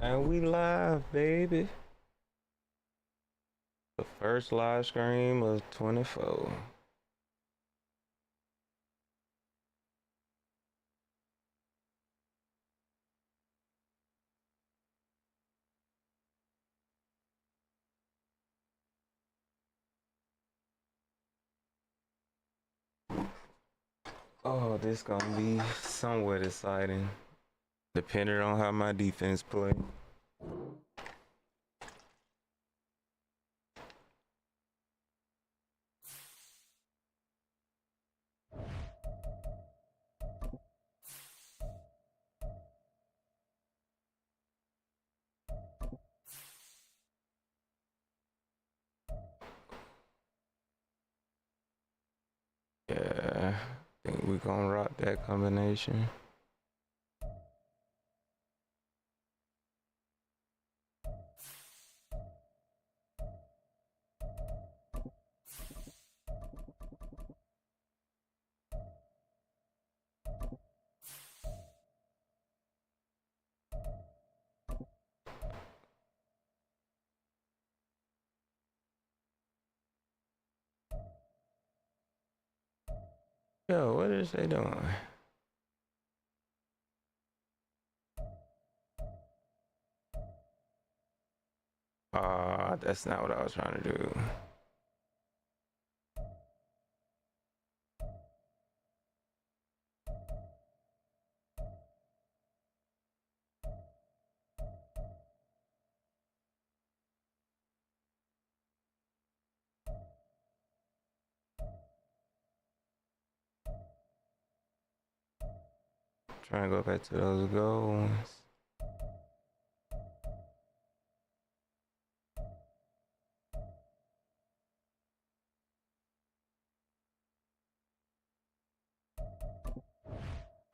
And we live, baby. The first live stream of 24. Oh, this gonna be somewhat exciting, depending on how my defense play. Yeah, I think we gonna rock that combination. Yo, what is they doing? That's not what I was trying to do. Trying to go back to those goals.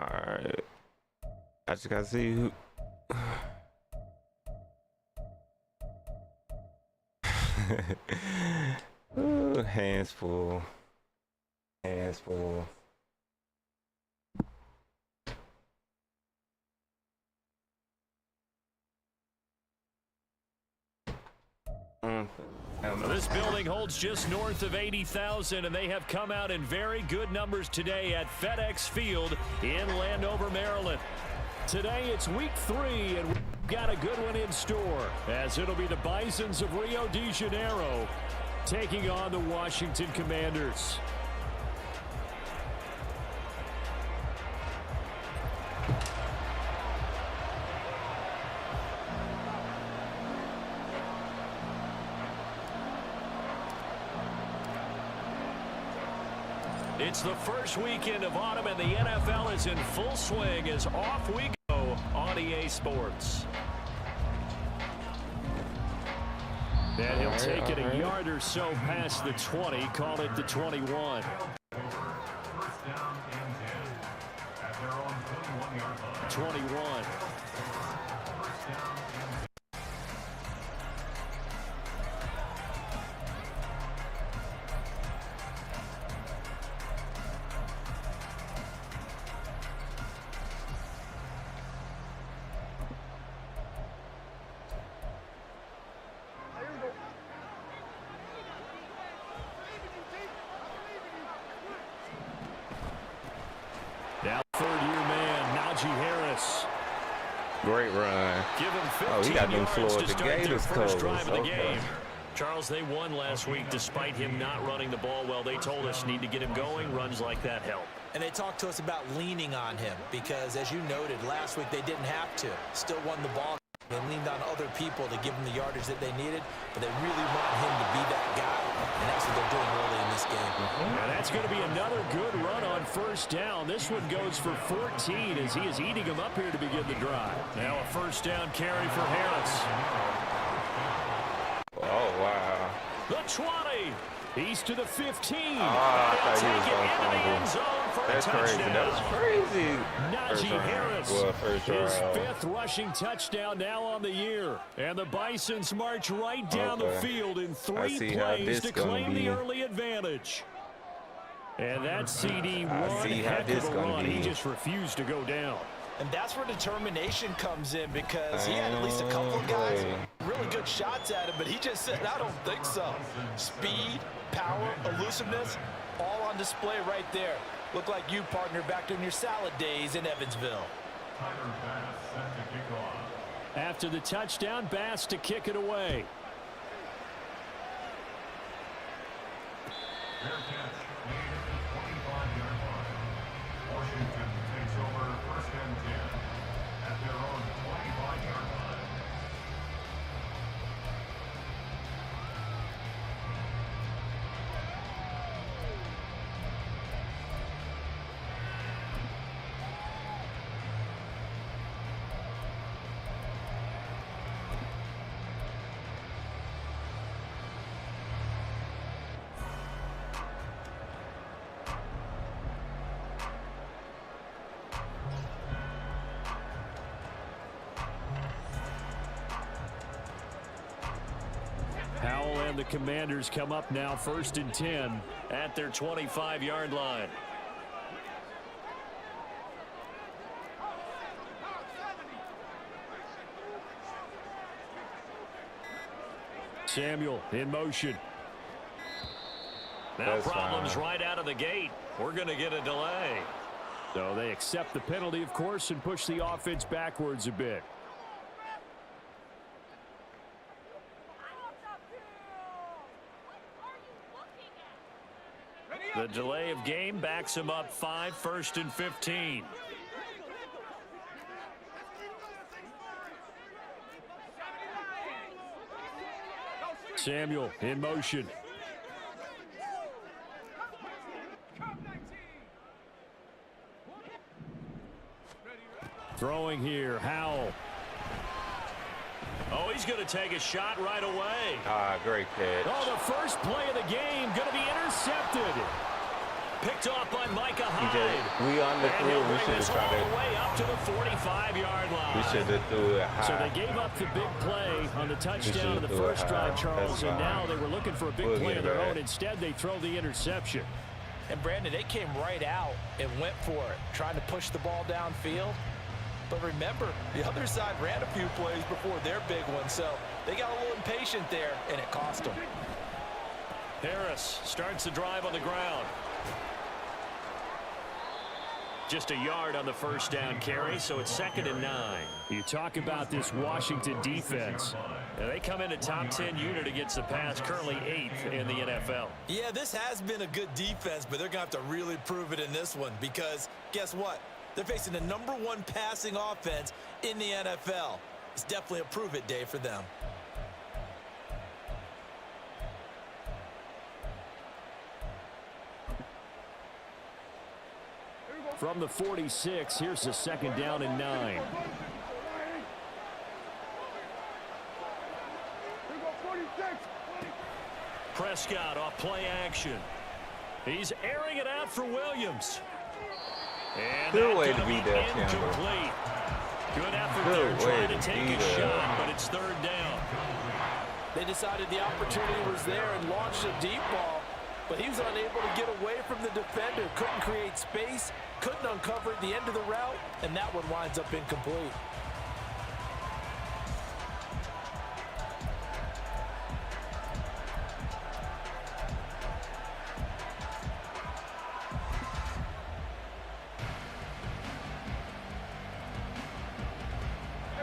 Alright. I just gotta see who. Ooh, hands full. Hands full. This building holds just north of 80,000, and they have come out in very good numbers today at FedEx Field in Landover, Maryland. Today it's week 3, and we've got a good one in store, as it'll be the Bisons of Rio de Janeiro taking on the Washington Commanders. It's the first weekend of autumn, and the NFL is in full swing as off we go on EA Sports. And he'll take it a yard or so past the 20, call it the 21. 21. Great run. Give him 15 he got them Florida to start their first drive of the game. Charles, they won last week despite him not running the ball well. They told us need to get him going. Runs like that help. And they talked to us about leaning on him because, as you noted, last week they didn't have to. Still won the ball. They leaned on other people to give them the yardage that they needed, but they really want him to be that guy, and that's what they're doing early in this game. And that's going to be another good run on first down. This one goes for 14 as he is eating them up here to begin the drive. Now a first down carry for Harris. Oh, wow. The 20. He's to the 15. I thought he was going to fumble. That's crazy. That was crazy. Najee Harris, his drive. 5th rushing touchdown now on the year. And the Bisons march right down the field in 3 plays to claim the early advantage. And that CD one heck of a run. He just refused to go down. And that's where determination comes in, because he had at least a couple of guys really good shots at him, but he just said, I don't think so. Speed, power, elusiveness, all on display right there. Look like you, partner, back during your salad days in Evansville. After the touchdown, Bass to kick it away. Fair catch made at the 25-yard line. Washington takes over first and 10 at their own 25-yard line. Howell and the Commanders come up now, 1st and 10 at their 25-yard line. Samuel in motion. Now That's problems fine. right out of the gate. We're going to get a delay. So they accept the penalty, of course, and push the offense backwards a bit. The delay of game backs him up 5, 1st and 15. Samuel in motion. Throwing here, Howell. Oh, he's going to take a shot right away. Great catch. Oh, the first play of the game going to be intercepted. Picked off by Micah TJ, Hyde. we on the And through. he'll We bring should have this all tried the to. way up to the 45-yard line. We should have threw it high. So they gave up the big play on the touchdown in the threw it first high. drive, Charles, That's and fine. now they were looking for a big We'll play get of their it back. own. Instead, they throw the interception. And Brandon, they came right out and went for it, trying to push the ball downfield. But remember, the other side ran a few plays before their big one, so they got a little impatient there, and it cost them. Harris starts the drive on the ground. Just a yard on the first down carry, so it's 2nd and 9. You talk about this Washington defense. And they come in a top 10 unit against the pass, currently 8th in the NFL. Yeah, this has been a good defense, but they're going to have to really prove it in this one, because guess what? They're facing the #1 passing offense in the NFL. It's definitely a prove-it day for them. From the 46, here's the 2nd down and 9. Prescott off play action. He's airing it out for Williams. And Good that's way gonna to beat be that, Campbell. incomplete. Good effort Good there way trying to to take beat a that. shot, but it's 3rd down. They decided the opportunity was there and launched a deep ball, but he was unable to get away from the defender. Couldn't create space, couldn't uncover the end of the route, and that one winds up incomplete.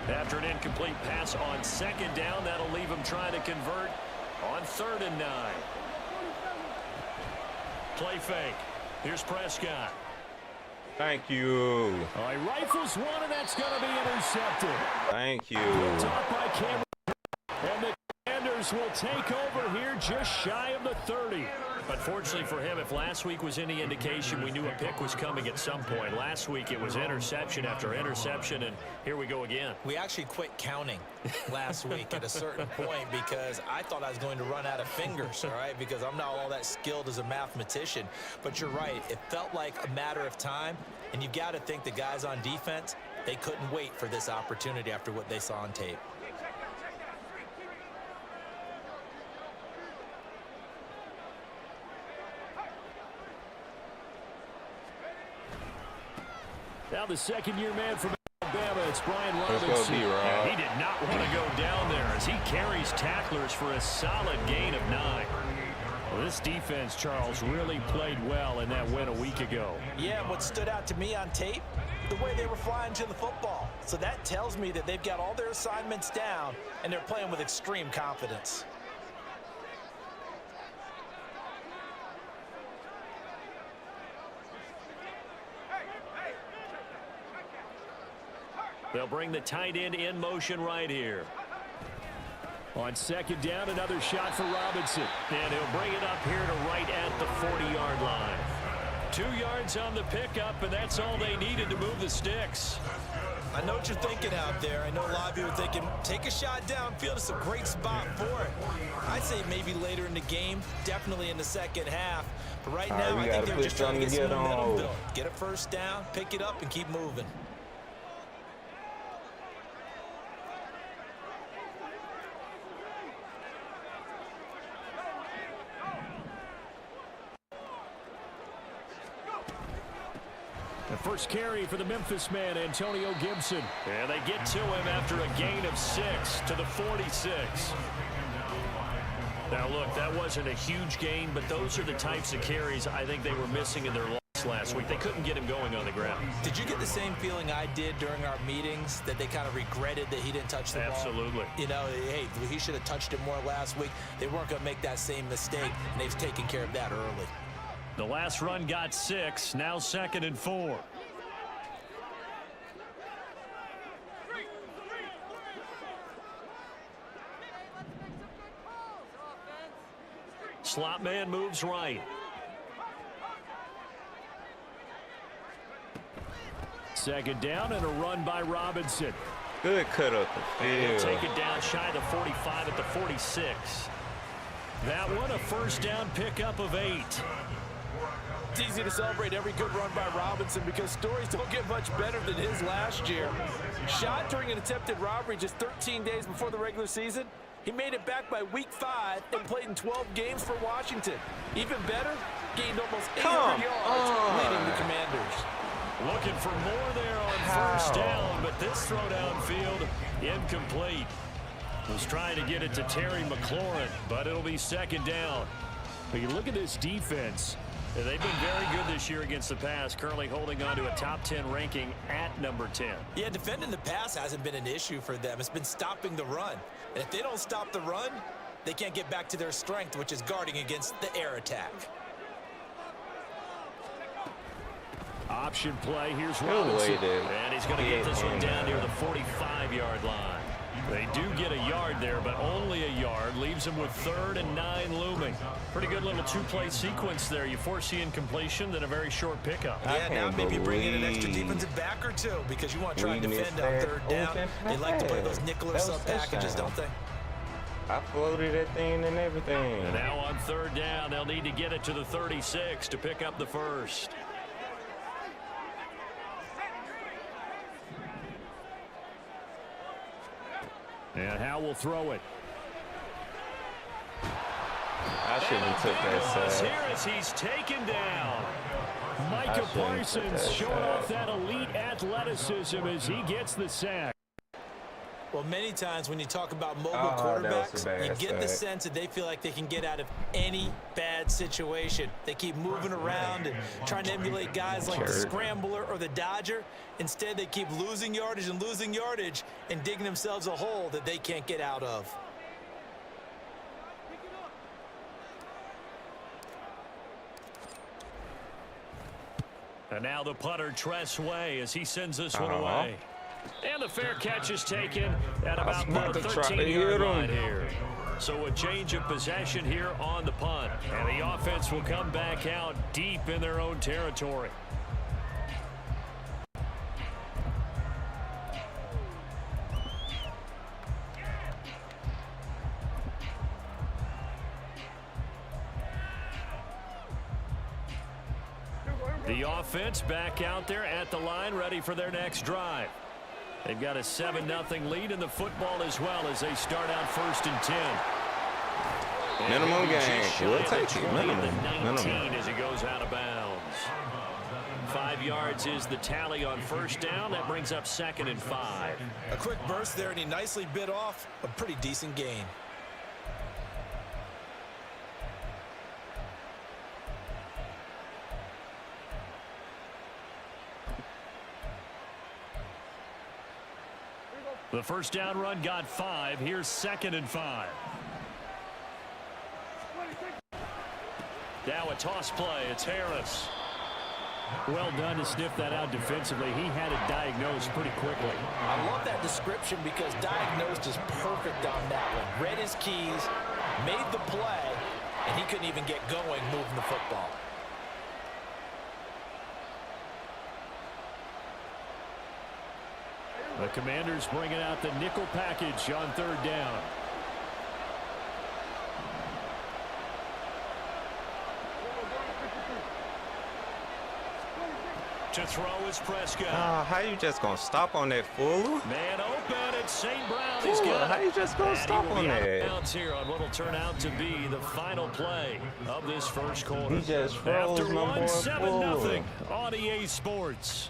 After an incomplete pass on 2nd down, that'll leave him trying to convert on 3rd and 9. Play fake. Here's Prescott. Thank you. Oh, he rifles one, and that's going to be intercepted. Thank you. Top by Cameron. And the Commanders will take over here just shy of the 30. Unfortunately for him, if last week was any indication, we knew a pick was coming at some point. Last week it was interception after interception, and here we go again. We actually quit counting last week at a certain point because I thought I was going to run out of fingers, all right, because I'm not all that skilled as a mathematician. But you're right. It felt like a matter of time, and you've got to think the guys on defense, they couldn't wait for this opportunity after what they saw on tape. Now the second-year man from Alabama, it's Brian Let's go, Robinson. B-Rob. He did not want to go down there as he carries tacklers for a solid gain of 9. Well, this defense, Charles, really played well in that win a week ago. Yeah, and what stood out to me on tape, the way they were flying to the football. So that tells me that they've got all their assignments down, and they're playing with extreme confidence. They'll bring the tight end in motion right here. On second down, another shot for Robinson. And he'll bring it up here to right at the 40-yard line. 2 yards on the pickup, and that's all they needed to move the sticks. I know what you're thinking out there. I know a lot of you are thinking, take a shot downfield. It's a great spot for it. I'd say maybe later in the game, definitely in the second half. But right now, I think they're just trying to get some momentum built. Get a first down, pick it up, and keep moving. The first carry for the Memphis man, Antonio Gibson. And they get to him after a gain of 6 to the 46. Now, look, that wasn't a huge gain, but those are the types of carries I think they were missing in their loss last week. They couldn't get him going on the ground. Did you get the same feeling I did during our meetings, that they kind of regretted that he didn't touch the ball? Absolutely. You know, hey, he should have touched it more last week. They weren't going to make that same mistake, and they've taken care of that early. The last run got 6, now 2nd and 4. Slot man moves right. Second down and a run by Robinson. Good cut up the He'll field. take it down shy of the 45 at the 46. That one a first down pickup of 8. It's easy to celebrate every good run by Robinson because stories don't get much better than his last year. Shot during an attempted robbery just 13 days before the regular season. He made it back by week 5 and played in 12 games for Washington. Even better, gained almost 800 yards, leading the Commanders. Looking for more there on first down, but this throw downfield incomplete. Was trying to get it to Terry McLaurin, but it'll be second down. But you look at this defense. They've been very good this year against the pass, currently holding on to a top 10 ranking at number 10. Yeah, defending the pass hasn't been an issue for them. It's been stopping the run. And if they don't stop the run, they can't get back to their strength, which is guarding against the air attack. Option play. Here's Robinson. And he's going to get this one down near the 45-yard line. They do get a yard there, but only a yard. Leaves them with 3rd and 9 looming. Pretty good little 2-play sequence there. You foresee incompletion, then a very short pickup. Yeah, now maybe bring in an extra defensive back or two because you want to try and defend on 3rd down. They like to play those nickel or sub packages, don't they? I floated that thing and everything. And now on 3rd down, they'll need to get it to the 36 to pick up the first. And Howe will throw it. I shouldn't have took that side. Here as he's taken down. Micah Parsons showing off that elite athleticism as he gets the sack. Well, many times when you talk about mobile quarterbacks, you get the sense that they feel like they can get out of any bad situation. They keep moving around and trying to emulate guys like the Scrambler or the Dodger. Instead, they keep losing yardage and digging themselves a hole that they can't get out of. And now the punter, Tress Way, as he sends this one away. And the fair catch is taken at about the 13-yard line here. So a change of possession here on the punt. And the offense will come back out deep in their own territory. The offense back out there at the line, ready for their next drive. They've got a 7-0 lead in the football as well as they start out 1st and 10. Minimum gain. We'll take it. Minimum. As he goes out of bounds. 5 35 yards is the tally on first down. That brings up 2nd and 5. A quick burst there, and he nicely bit off a pretty decent gain. The first down run got 5. Here's 2nd and 5. Now a toss play. It's Harris. Well done to sniff that out defensively. He had it diagnosed pretty quickly. I love that description because diagnosed is perfect on that one. Read his keys, made the play, and he couldn't even get going moving the football. The Commanders bringing out the nickel package on 3rd down. To throw is Prescott. How you just gonna stop on that, fool? Man open, it's St. Brown. He's got How you just gonna stop on that? Bounce here on what will turn out to be the final play of this first quarter. He just froze After my boy. 7-0 on EA Sports.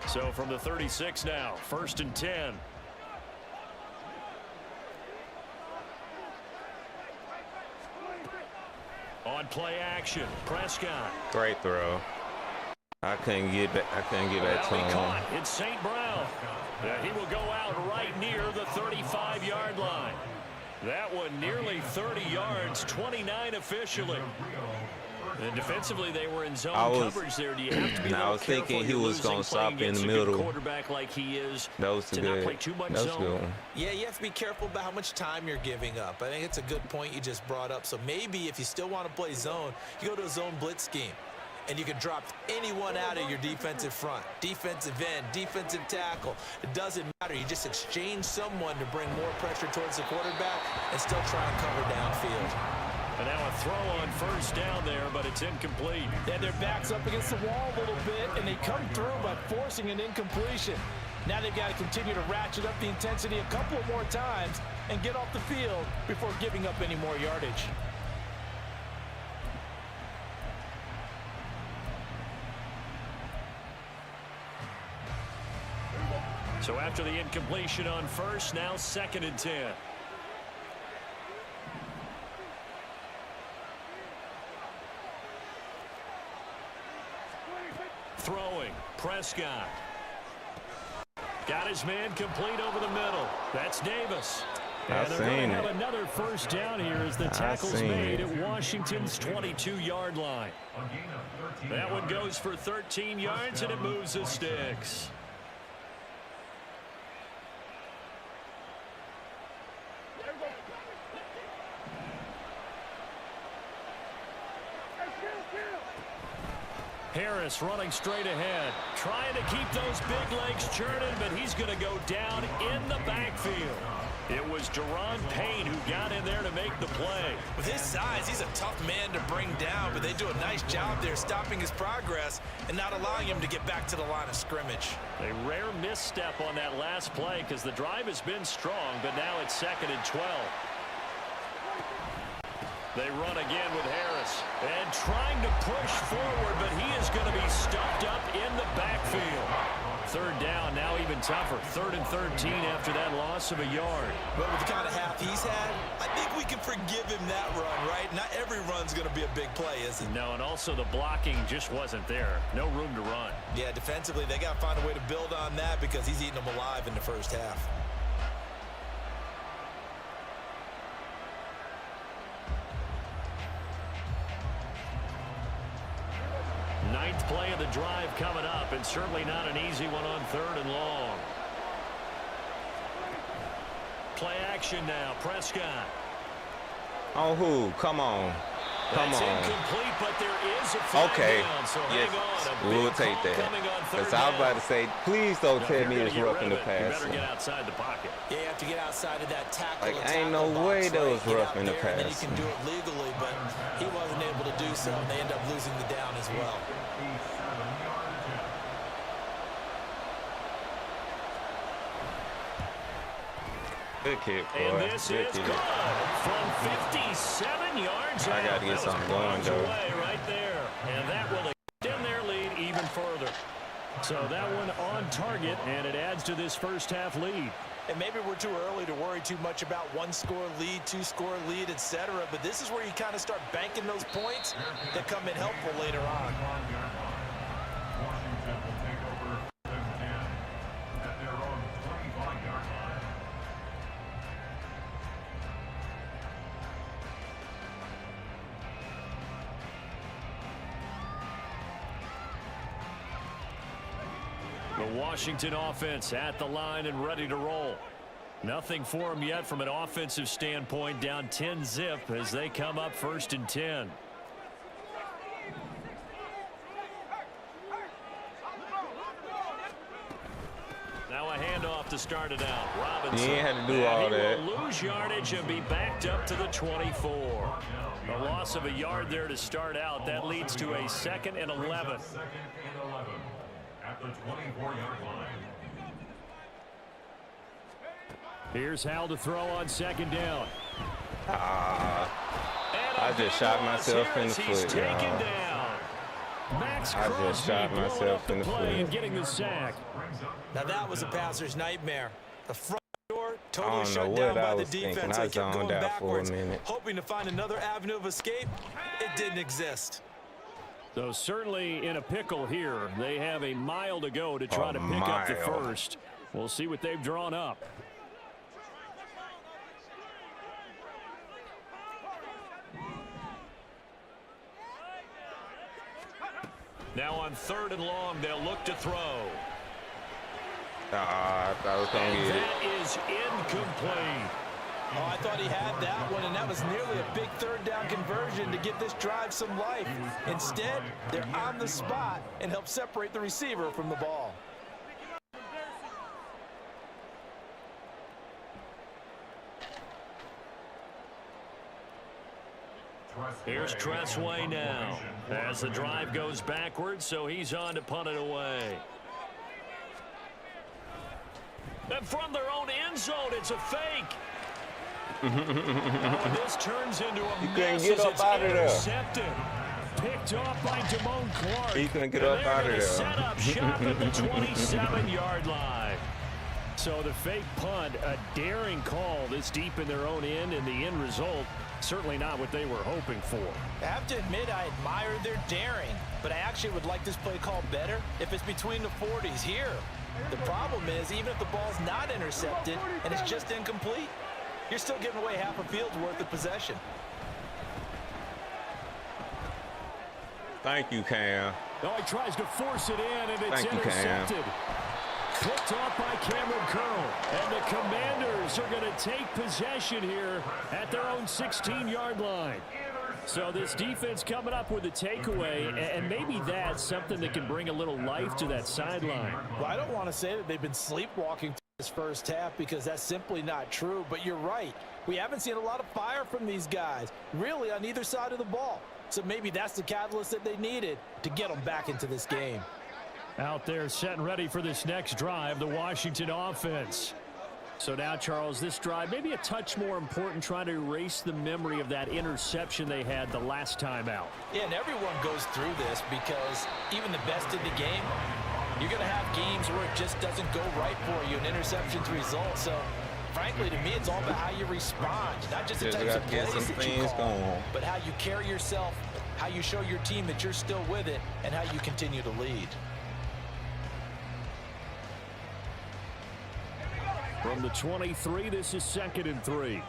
So from the 36 now, 1st and 10. On play action, Prescott. Great throw. I couldn't get back. I couldn't get back to him. It's St. Brown. He will go out right near the 35-yard line. That one nearly 30 yards, 29 officially. And defensively, they were in zone coverage there. Do you have to be I was thinking he was going to stop in the middle. Quarterback like he is. That was to good. Not play too much that was zone. good. Yeah, you have to be careful about how much time you're giving up. I think it's a good point you just brought up. So maybe if you still want to play zone, you go to a zone blitz scheme. And you can drop anyone out of your defensive front. Defensive end, defensive tackle. It doesn't matter. You just exchange someone to bring more pressure towards the quarterback and still try and cover downfield. And now a throw on first down there, but it's incomplete. Yeah, their back's up against the wall a little bit, and they come through by forcing an incompletion. Now they've got to continue to ratchet up the intensity a couple of more times and get off the field before giving up any more yardage. So after the incompletion on first, now 2nd and 10. Throwing, Prescott. Got his man complete over the middle. That's Davis. And they're going to have another first down here as the tackle's made at Washington's 22-yard line. That one goes for 13 yards, and it moves the sticks. Harris running straight ahead, trying to keep those big legs churning, but he's going to go down in the backfield. It was Deron Payne who got in there to make the play. With his size, he's a tough man to bring down, but they do a nice job there stopping his progress and not allowing him to get back to the line of scrimmage. A rare misstep on that last play because the drive has been strong, but now it's 2nd and 12. They run again with Harris and trying to push forward, but he is going to be stuffed up in the backfield. 3rd down, now even tougher. 3rd and 13 after that loss of a yard. But with the kind of half he's had, I think we can forgive him that run, right? Not every run's going to be a big play, is it? No, and also the blocking just wasn't there. No room to run. Yeah, defensively, they got to find a way to build on that because he's eating them alive in the first half. Ninth play of the drive coming up, and certainly not an easy one on 3rd and long. Play action now, Prescott. Oh, who? Come on. Come on. Incomplete, but there is a flag Okay. down, so Yes. hang on. A We'll big take call that. coming on third Because I was about down. to say, please don't tell me it's rough in the You pass. better get outside the pocket. Yeah, you have to get outside of that tackle. Like, and ain't tackle no box, way that right? was Get rough out in the there, and then pass. you can do it legally, but he wasn't able to do so, and they end up losing the down as well. 57-yard attempt. Good kick, boy. And this Good is kick. good. From 57 yards I out. gotta get That was something going, miles though. away right there. And that will extend their lead even further. So that one on target, and it adds to this first half lead. And maybe we're too early to worry too much about one-score lead, two-score lead, etc. But this is where you kind of start banking those points that come in helpful later on. Washington will take over 7-10 at their own 25-yard line. The Washington offense at the line and ready to roll. Nothing for them yet from an offensive standpoint, down 10-zip as they come up 1st and 10. Now a handoff to start it out. Robinson. You ain't had to do all that. He will lose yardage and be backed up to the 24. A loss of a yard there to start out. That leads to a 2nd and 11. 2nd and 11 at the 24-yard line. Here's Hal to throw on 2nd down. I just shot myself in the foot, y'all. Max I just Crosby shot blowing myself up the in the play foot. and getting the sack. Now that was a passer's nightmare. The front door I totally don't know shut what down I by the was thinking. defense. I They kept zoned going out for a backwards, minute. hoping to find another avenue of escape. It didn't exist. Though certainly in a pickle here. They have a mile to go to try A to pick up the mile. first. We'll see what they've drawn up. Now on 3rd and long, they'll look to throw. I thought I was going to And get it. that is incomplete. Oh, I thought he had that one, and that was nearly a big 3rd down conversion to give this drive some life. Instead, they're on the spot and help separate the receiver from the ball. Here's Tressway now as the drive goes backwards, so he's on to punt it away. And from their own end zone, it's a fake. Oh, this turns into a mess get as up it's out of there. intercepted. Picked off by Damone Clark. He couldn't get And up they're out of gonna there. Set up shop at the 27-yard line. So the fake punt, a daring call this deep in their own end, and the end result, certainly not what they were hoping for. I have to admit, I admire their daring, but I actually would like this play called better if it's between the 40s here. The problem is, even if the ball's not intercepted and it's just incomplete, you're still giving away half a field's worth of possession. Thank you, Cam. Oh, he tries to force it in, and it's Thank you, Cam. intercepted. Picked off by Cameron Curl. And the Commanders are going to take possession here at their own 16-yard line. So this defense coming up with a takeaway, and maybe that's something that can bring a little life to that sideline. Well, I don't want to say that they've been sleepwalking through this first half because that's simply not true, but you're right. We haven't seen a lot of fire from these guys, really on either side of the ball. So maybe that's the catalyst that they needed to get them back into this game. Out there set and ready for this next drive, the Washington offense. So now, Charles, this drive maybe a touch more important, trying to erase the memory of that interception they had the last time out. Yeah, and everyone goes through this because even the best in the game, you're going to have games where it just doesn't go right for you, and interceptions result. So, frankly, to me, it's all about how you respond, not just the Just types of gotta get plays some that you things call, going. but how you carry yourself, how you show your team that you're still with it, and how you continue to lead. From the 23, this is 2nd and 3.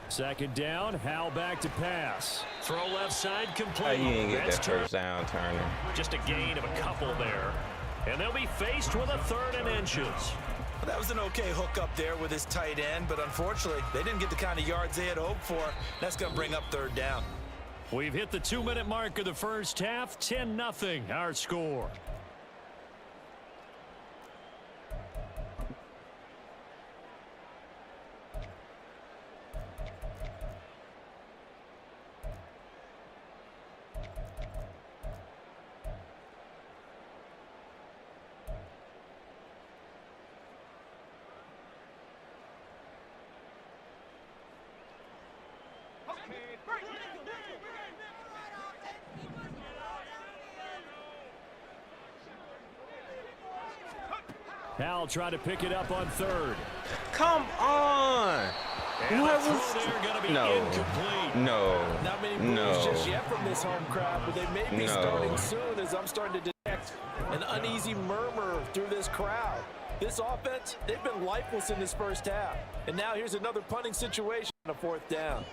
Second down, Hal back to pass. Throw left side complete. How you didn't get That's that first down, Turner? just a gain of a couple there. And they'll be faced with a 3rd and inches. That was an okay hook up there with his tight end, but unfortunately, they didn't get the kind of yards they had hoped for. That's going to bring up 3rd down. We've hit the 2-minute mark of the first half. 10-0 our score. Howell trying to pick it up on 3rd. Come on. And What the was throw there going to be no, incomplete. no, Not many moves no, just yet from this home crowd, but they may be no. starting soon as I'm starting to detect an uneasy murmur through this crowd. This offense, they've been lifeless in this first half. And now here's another punting situation on a 4th down.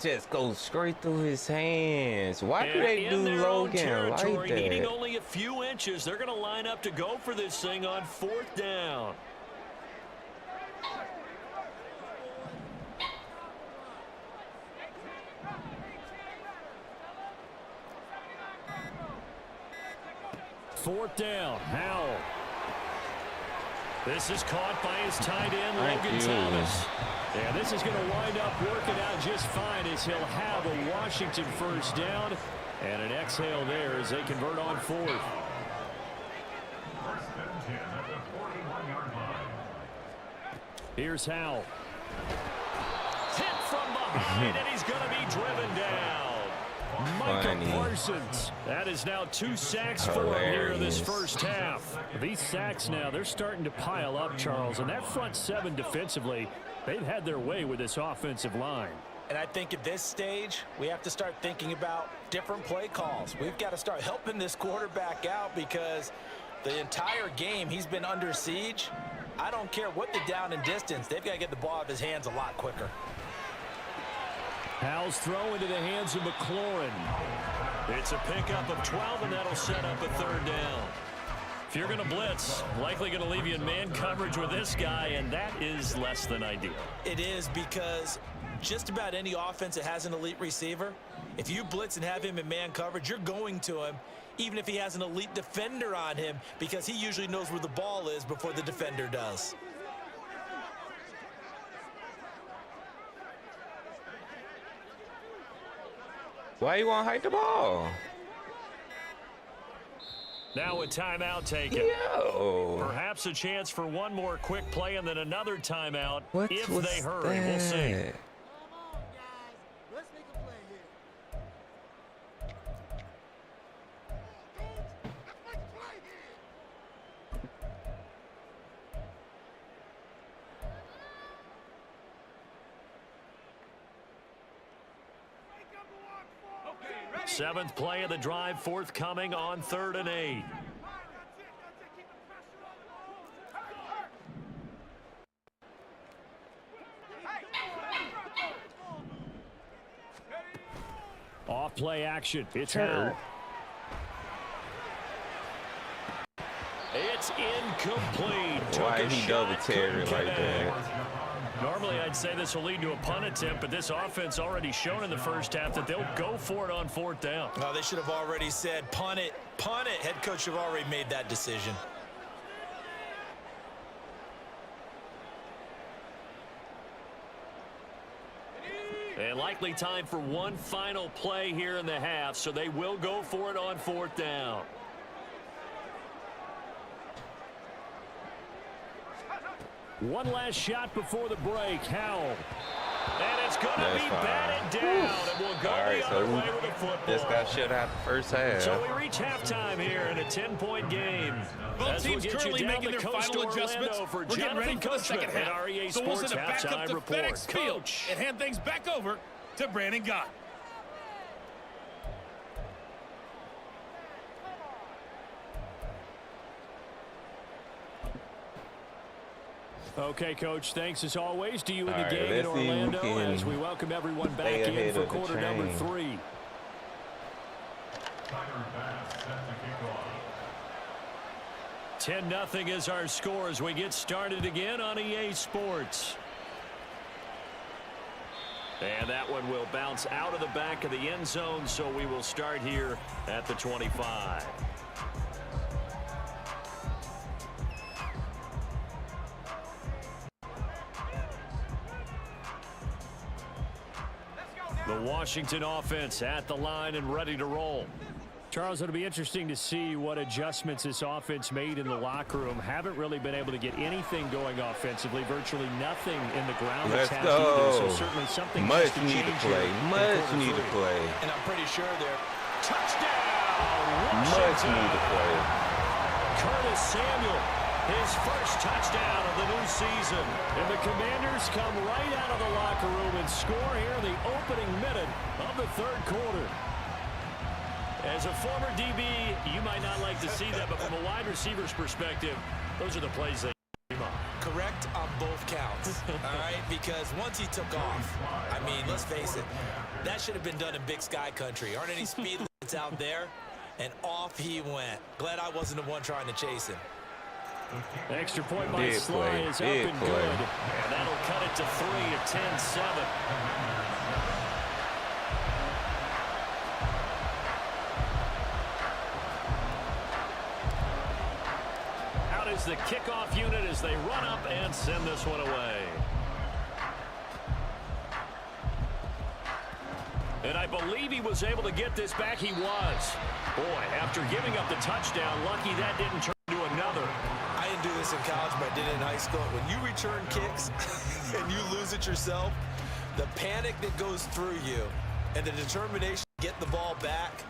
Just go straight through his hands. Why do And they in do their own Logan like territory, needing that? only a few inches, they're going to line up to go for this thing on 4th down. Fourth down, Howell. This is caught by his tight end, Logan Thomas. And this is going to wind up working out just fine as he'll have a Washington first down. And an exhale there as they convert on 4th. 1st and 10 at the 41-yard line. Here's Howell. Hit from behind, and he's going to be driven down. Micah Parsons. That is now 2 sacks for him here in this first half. These sacks now, they're starting to pile up, Charles. And that front 7 defensively, they've had their way with this offensive line. And I think at this stage, we have to start thinking about different play calls. We've got to start helping this quarterback out because the entire game he's been under siege. I don't care what the down and distance. They've got to get the ball out of his hands a lot quicker. Howell's throw into the hands of McLaurin. It's a pickup of 12, and that'll set up a 3rd down. If you're going to blitz, likely going to leave you in man coverage with this guy, and that is less than ideal. It is because just about any offense that has an elite receiver, if you blitz and have him in man coverage, you're going to him, even if he has an elite defender on him, because he usually knows where the ball is before the defender does. Why you want to hike the ball? Now a timeout taken. Yo. Perhaps a chance for one more quick play and then another timeout What if was they hurry. that? We'll see. Seventh play of the drive forthcoming on 3rd and 8. Off play action. It's Howell. It's incomplete. Why he double Terry like that? Normally, I'd say this will lead to a punt attempt, but this offense already shown in the first half that they'll go for it on 4th down. Oh, they should have already said, punt it, punt it. Head coach should have already made that decision. And likely time for one final play here in the half, so they will go for it on 4th down. One last shot before the break. Howell. And it's going to be batted down. And we'll go the other way with the football. This got shut out the first half. So we reach halftime here in a 10-point game. Both teams currently making their final adjustments. For We're getting ready for the second half. REA So we'll Sports send it back up halftime to report. FedEx Field Coach. and hand things back over to Brandon Gott. Okay, Coach, thanks as always to you in the game in Orlando as we welcome everyone back in for quarter number 3. Tyler Bass set to kick off. 10-0 is our score as we get started again on EA Sports. And that one will bounce out of the back of the end zone, so we will start here at the 25. The Washington offense at the line and ready to roll. Charles, it'll be interesting to see what adjustments this offense made in the locker room. Haven't really been able to get anything going offensively. Virtually nothing in the ground attack either. So certainly something much need to play. Much need to play. And I'm pretty sure they're touchdown. Much need to play. Curtis Samuel, his first touchdown of the new season. And the Commanders come right out of the locker room and score here in the opening minute of the third quarter. As a former DB, you might not like to see that, but from a wide receiver's perspective, those are the plays they came on. Correct on both counts, all right? Because once he took off, I mean, let's face it, that should have been done in Big Sky country. Aren't any speed limits out there? And off he went. Glad I wasn't the one trying to chase him. Extra point by Sly is up and good. And that'll cut it to 3 at 10-7. The kickoff unit as they run up and send this one away. And I believe he was able to get this back. He was. Boy, after giving up the touchdown, lucky that didn't turn into another. I didn't do this in college, but I did it in high school. When you return kicks and you lose it yourself, the panic that goes through you and the determination to get the ball back,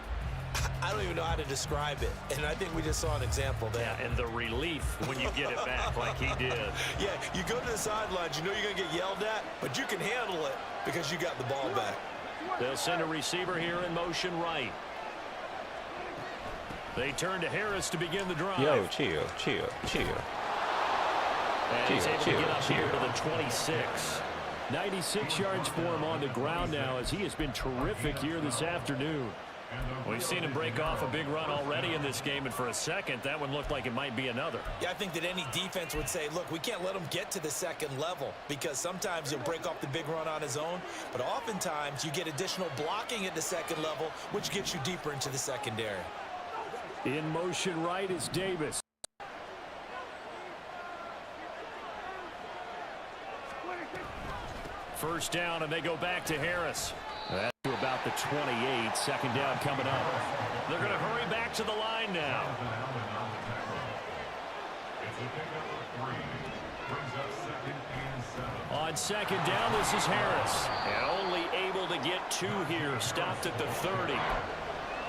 I don't even know how to describe it, and I think we just saw an example there. Yeah, and the relief when you get it back like he did. Yeah, you go to the sidelines, you know you're going to get yelled at, but you can handle it because you got the ball back. They'll send a receiver here in motion right. They turn to Harris to begin the drive. Yo, chill. And he's able to get up here to the 26. 96 yards for him on the ground now as he has been terrific here this afternoon. We've seen him break off a big run already in this game, and for a second, that one looked like it might be another. Yeah, I think that any defense would say, look, we can't let him get to the second level because sometimes he'll break off the big run on his own, but oftentimes you get additional blocking at the second level, which gets you deeper into the secondary. In motion right is Davis. First down, and they go back to Harris. That's to about the 28. Second down coming up. They're going to hurry back to the line now. On second down, this is Harris. And only able to get 2 here. Stopped at the 30.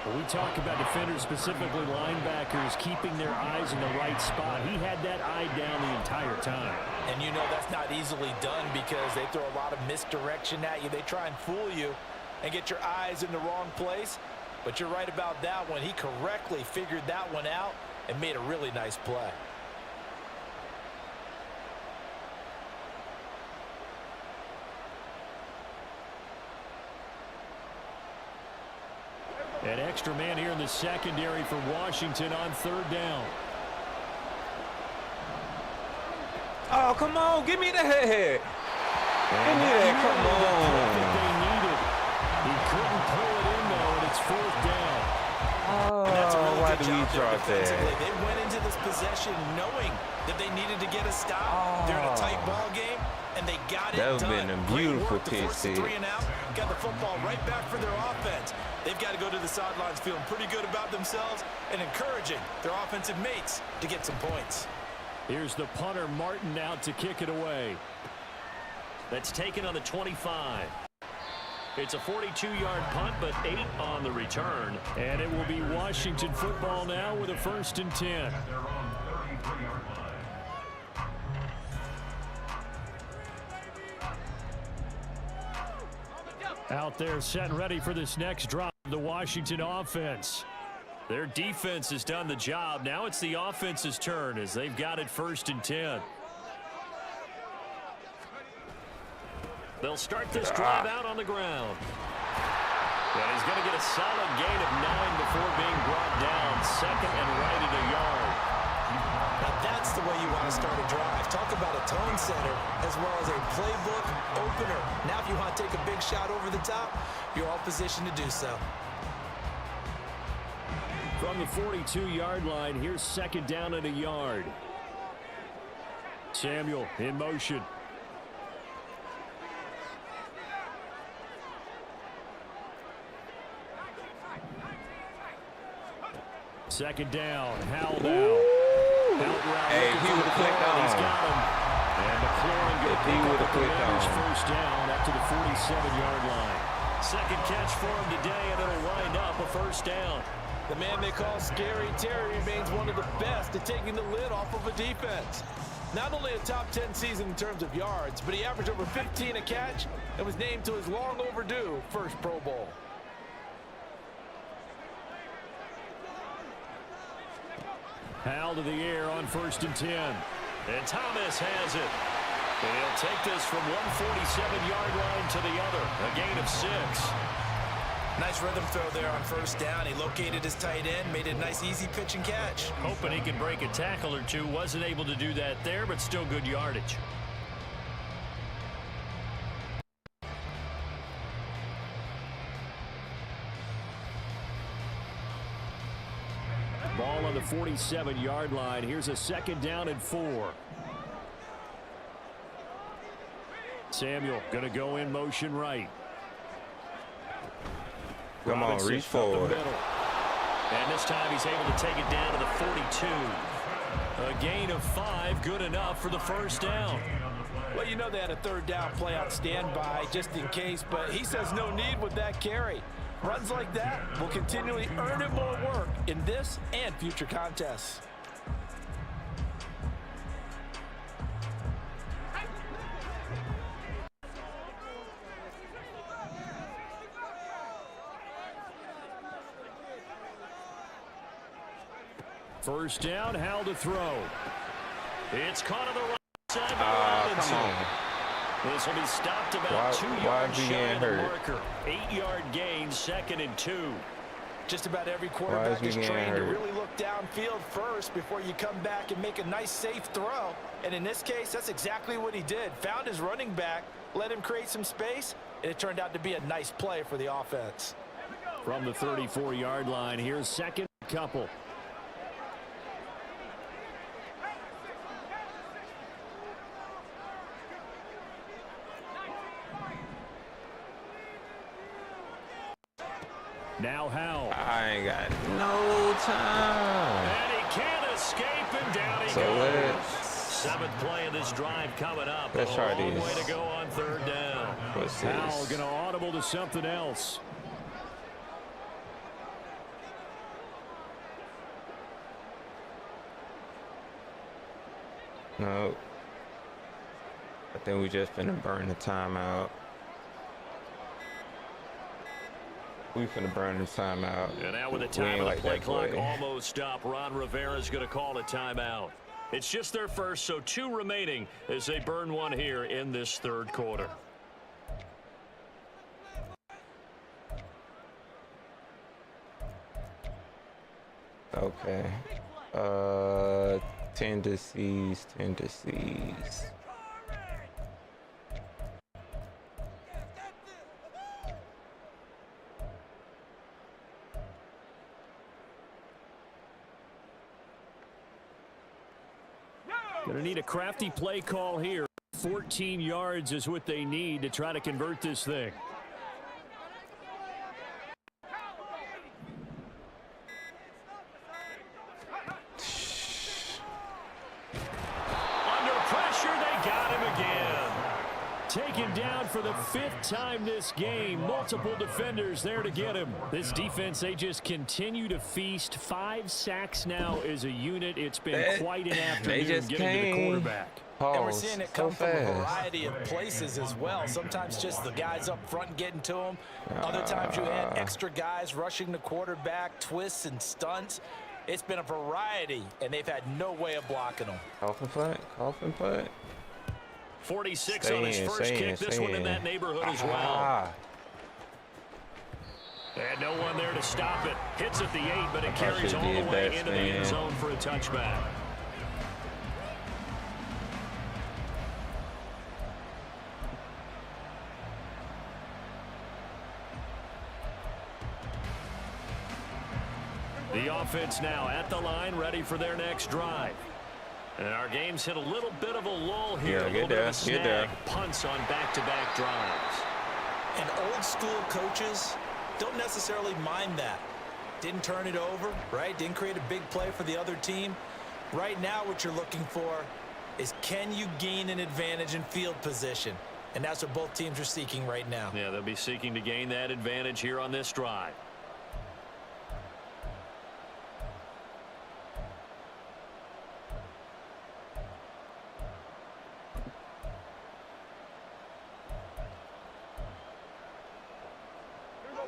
When we talk about defenders, specifically linebackers, keeping their eyes in the right spot, he had that eye down the entire time. And you know that's not easily done because they throw a lot of misdirection at you. They try and fool you and get your eyes in the wrong place. But you're right about that one. He correctly figured that one out and made a really nice play. An extra man here in the secondary for Washington on third down. Oh, come on. Give me the head. Give me that. Come on. They needed. He couldn't pull it in, though, and it's fourth down. Oh, why do we drop that? They went into this possession knowing that they needed to get a stop. They're in a tight ball game, and they got it done. That would have been a beautiful TC. 3 and out, got the football right back for their offense. They've got to go to the sidelines feeling pretty good about themselves and encouraging their offensive mates to get some points. Here's the punter, Martin, out to kick it away. That's taken on the 25. It's a 42-yard punt, but 8 on the return. And it will be Washington football now with a 1st and 10. Out there set and ready for this next drive, the Washington offense. Their defense has done the job. Now it's the offense's turn as they've got it 1st and 10. They'll start this drive out on the ground. And he's going to get a solid gain of 9 before being brought down. Second and right at a yard. Now that's the way you want to start a drive. Talk about a tone setter as well as a playbook opener. Now if you want to take a big shot over the top, you're all positioned to do so. From the 42-yard line, here's second down and a yard. Samuel in motion. Second down, Howell now. Hey, he would have clicked on. He's got him. And McLaurin going to pick up the Commanders' first down up to the 47-yard line. Second catch for him today, and it'll wind up a first down. The man they call Scary Terry remains one of the best at taking the lid off of a defense. Not only a top 10 season in terms of yards, but he averaged over 15 a catch and was named to his long overdue first Pro Bowl. Howell to the air on 1st and 10. And Thomas has it. And he'll take this from one 47-yard line to the other. A gain of 6. Nice rhythm throw there on first down. He located his tight end, made it a nice easy pitch and catch. Hoping he can break a tackle or two. Wasn't able to do that there, but still good yardage. Ball on the 47-yard line. Here's a second down and 4. Samuel going to go in motion right. Come on, reach forward. And this time he's able to take it down to the 42. A gain of 5, good enough for the first down. Well, you know they had a third down play on standby just in case, but he says no need with that carry. Runs like that will continually earn him more work in this and future contests. First down, Howell to throw. It's caught on the right side by Robinson. Come on. This will be stopped about 2 yards shy of the hurt? marker. 8-yard gain, 2nd and 2. Just about every quarterback is trained to really look downfield first before you come back and make a nice, safe throw. And in this case, that's exactly what he did. Found his running back, let him create some space, and it turned out to be a nice play for the offense. From the 34-yard line, here's second couple. Now Howell. I ain't got no time. And he can't escape, and down he goes. 7th play of this drive coming up. Let's try a long these. way to go on 3rd down. What's Howell this? going to audible to something else. No. I think we just finna burn the timeout. We finna burn the timeout. And now with the We ain't time of the like play that clock play. almost up, Ron Rivera's going to call a timeout. It's just their first, so 2 remaining as they burn one here in this 3rd quarter. Okay. Tendencies. Going to need a crafty play call here. 14 yards is what they need to try to convert this thing. Under pressure, they got him again. Taken down for the 5th time this game. Multiple defenders there to get him. This defense, they just continue to feast. 5 sacks now as a unit. It's been quite an afternoon getting to the quarterback. And we're seeing it come from a variety of places as well. Sometimes just the guys up front getting to him. Other times you had extra guys rushing the quarterback, twists and stunts. It's been a variety, and they've had no way of blocking them. Cough and punt. 46 on his first kick. This one in that neighborhood as well. And no one there to stop it. Hits at the 8, but it carries all the way into the end zone for a touchback. The offense now at the line, ready for their next drive. And our game's hit a little bit of a lull here. Yeah, a little bit of a snag. Punts on back-to-back drives. And old school coaches don't necessarily mind that. Didn't turn it over, right? Didn't create a big play for the other team. Right now what you're looking for is, can you gain an advantage in field position? And that's what both teams are seeking right now. Yeah, they'll be seeking to gain that advantage here on this drive.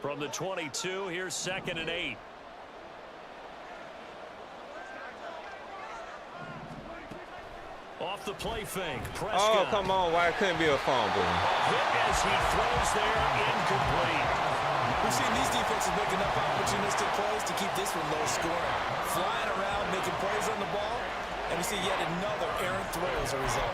From the 22, here's 2nd and 8. Off the play fake, Prescott. Oh, come on, why it couldn't be a fumble? Hit as he throws there, incomplete. We've seen these defenses make enough opportunistic plays to keep this one low scoring. Flying around, making plays on the ball, and we see yet another errant throw as a result.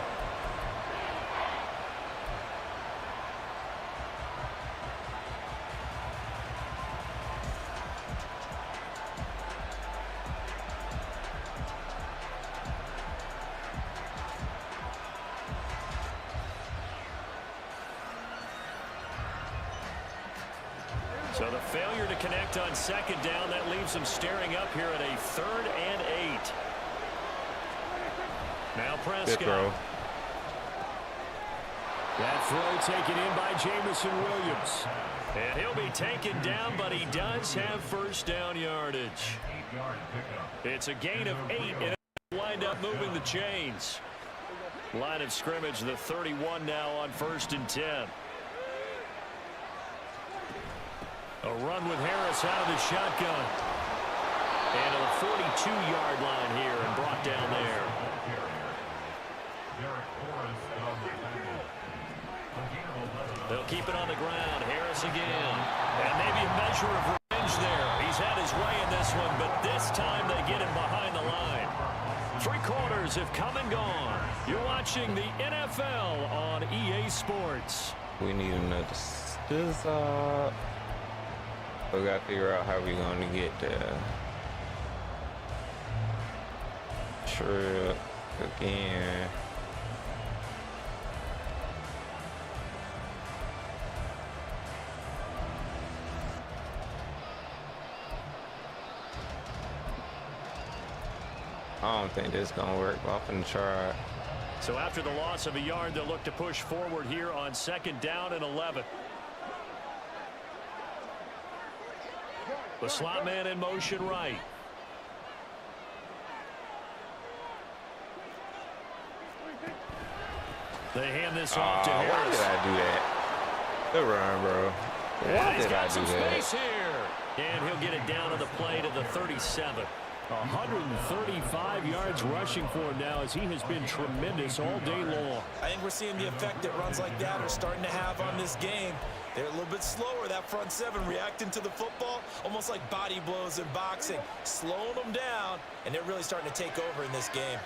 So the failure to connect on 2nd down, that leaves them staring up here at a 3rd and 8. Now Prescott. That throw taken in by Jamison Williams. And he'll be taken down, but he does have first down yardage. It's a gain of 8, and it'll wind up moving the chains. Line of scrimmage, the 31 now on 1st and 10. A run with Harris out of the shotgun. And to the 42-yard line here and brought down there. They'll keep it on the ground. Harris again. And maybe a measure of revenge there. He's had his way in this one, but this time they get him behind the line. 3 quarters have come and gone. You're watching the NFL on EA Sports. We need another scissor. We gotta figure out how we're gonna get there. Trip again. I don't think this is gonna work, but I'm finna try. So after the loss of a yard, they'll look to push forward here on 2nd down and 11. The slot man in motion right. They hand this off to Harris. Why did I do that? Good run, bro. Why did I do that? Space here. And he'll get it down to the play to the 37. 135 yards rushing for him now, as he has been tremendous all day long. I think we're seeing the effect that runs like that are starting to have on this game. They're a little bit slower, that front 7, reacting to the football, almost like body blows in boxing, slowing them down, and they're really starting to take over in this game.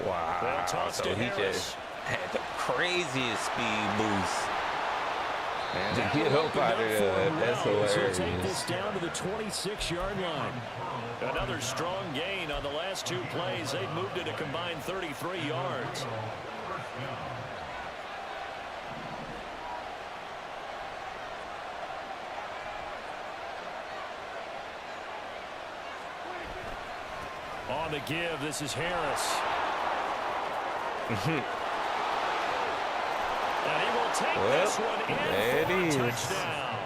Wow, so he just had the craziest speed boost. And to get up out of there, that's hilarious. He'll take this down to the 26-yard line. Another strong gain on the last 2 plays. They've moved it a combined 33 yards. On the give, this is Harris. And he will take this one in for a touchdown.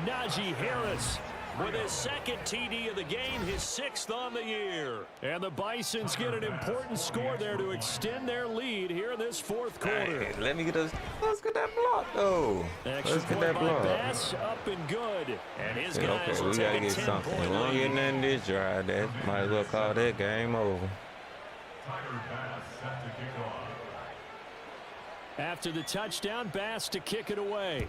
Najee Harris with his 2nd TD of the game, his 6th on the year. And the Bisons get an important score there to extend their lead here in this 4th quarter. Hey, let me get us. Let's get that block, though. Extra Let's get point that by block. Bass, up and good. And his guys Okay, will we take gotta a get something. 10-point We don't lead. get nothing this drive. That might as well call that game over. After the touchdown, Bass to kick it away.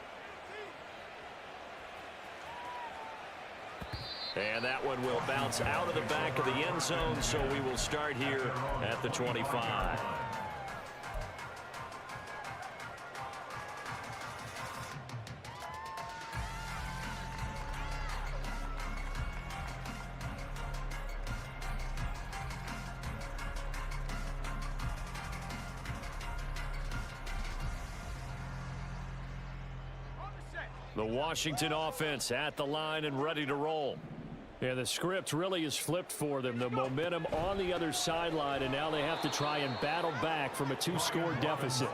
And that one will bounce out of the back of the end zone, so we will start here at the 25. The Washington offense at the line and ready to roll. Yeah, the script really is flipped for them. The momentum on the other sideline, and now they have to try and battle back from a 2-score deficit.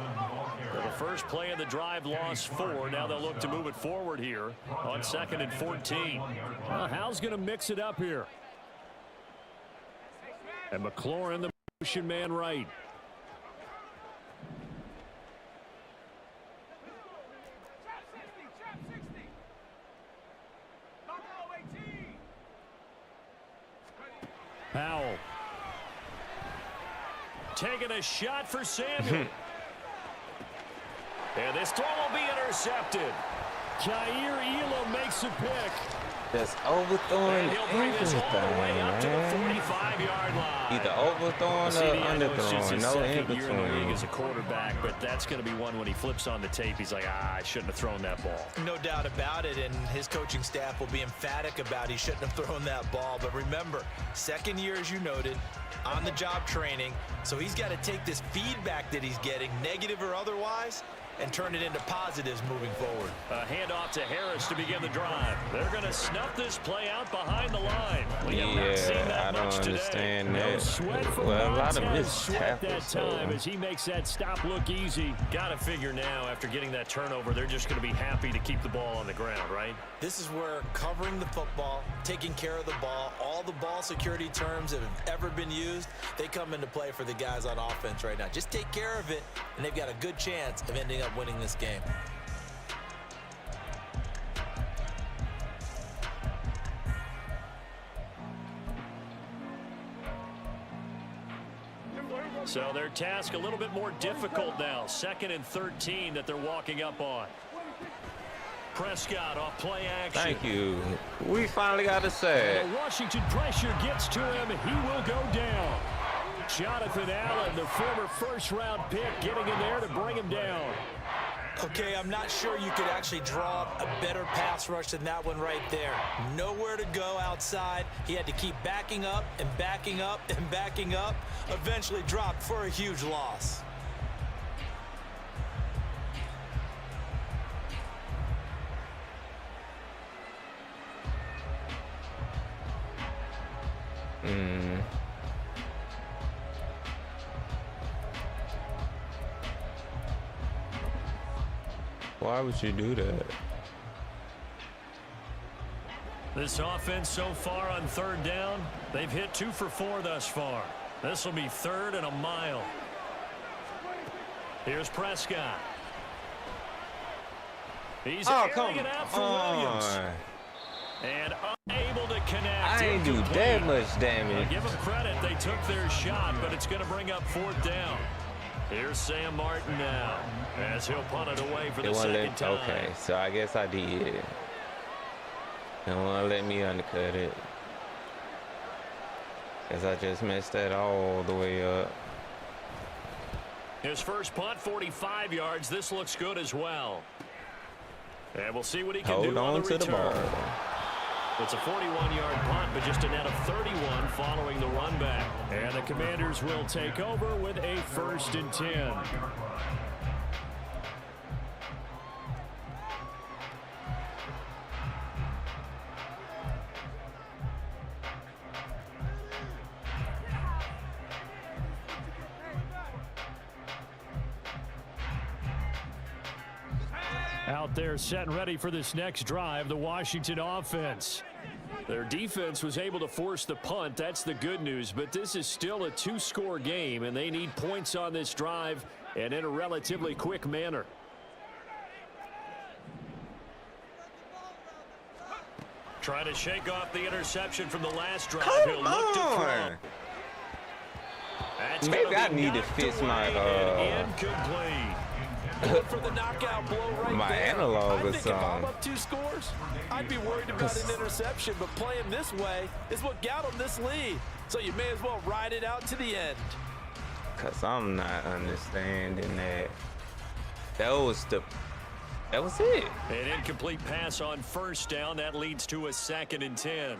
Well, the first play of the drive lost 4. Now they'll look to move it forward here on 2nd and 14. Well, Hal's going to mix it up here. And McLaurin, the motion man right. Powell. Taking a shot for Samuel. And this throw will be intercepted. Kaiir Elam makes a pick. Just overthrowing everything, up to the 45-yard line. Either overthrowing or underthrowing. No in between. Year in the league as a between. quarterback, but that's going to be one when he flips on the tape. He's like, I shouldn't have thrown that ball. No doubt about it, and his coaching staff will be emphatic about he shouldn't have thrown that ball. But remember, second year, as you noted, on-the-job training, so he's got to take this feedback that he's getting, negative or otherwise, and turn it into positives moving forward. A handoff to Harris to begin the drive. They're going to snuff this play out behind the line. Yeah, I don't understand that. Well, a lot of missed tackles. That time as he makes that stop look easy. Got to figure now, after getting that turnover, they're just going to be happy to keep the ball on the ground, right? This is where covering the football, taking care of the ball, all the ball security terms that have ever been used, they come into play for the guys on offense right now. Just take care of it, and they've got a good chance of ending up winning this game. So their task a little bit more difficult now. 2nd and 13 that they're walking up on. Prescott off play action. Thank you. We finally got a sack. The Washington pressure gets to him. He will go down. Jonathan Allen, the former first-round pick, getting in there to bring him down. Okay, I'm not sure you could actually draw up a better pass rush than that one right there. Nowhere to go outside. He had to keep backing up and backing up and backing up. Eventually dropped for a huge loss. Why would you do that? This offense so far on 3rd down, they've hit 2 for 4 thus far. This will be 3rd and a mile. Here's Prescott. He's airing it out for Williams. And unable to connect. I ain't do that much damage. Give them credit. They took their shot, but it's going to bring up 4th down. Here's Sam Martin now, as he'll punt it away for the second time. Okay, so I guess I did. They don't want to let me undercut it. Because I just messed that all the way up. His first punt, 45 yards. This looks good as well. And we'll see what he can do on the return. Hold on to the ball. It's a 41-yard punt, but just a net of 31 following the run back. And the Commanders will take over with a 1st and 10. Out there set and ready for this next drive, the Washington offense. Their defense was able to force the punt. That's the good news, but this is still a 2-score game, and they need points on this drive and in a relatively quick manner. Trying to shake off the interception from the last drive. He'll look to throw. Maybe I need to fix my For the knockout blow right my there. analog or I think if I'm something. up 2 scores, I'd be worried about an interception, but playing this way is what got them this lead. So you may as well ride it out to the end. Cause I'm not understanding that. That was it. An incomplete pass on first down. That leads to a 2nd and 10.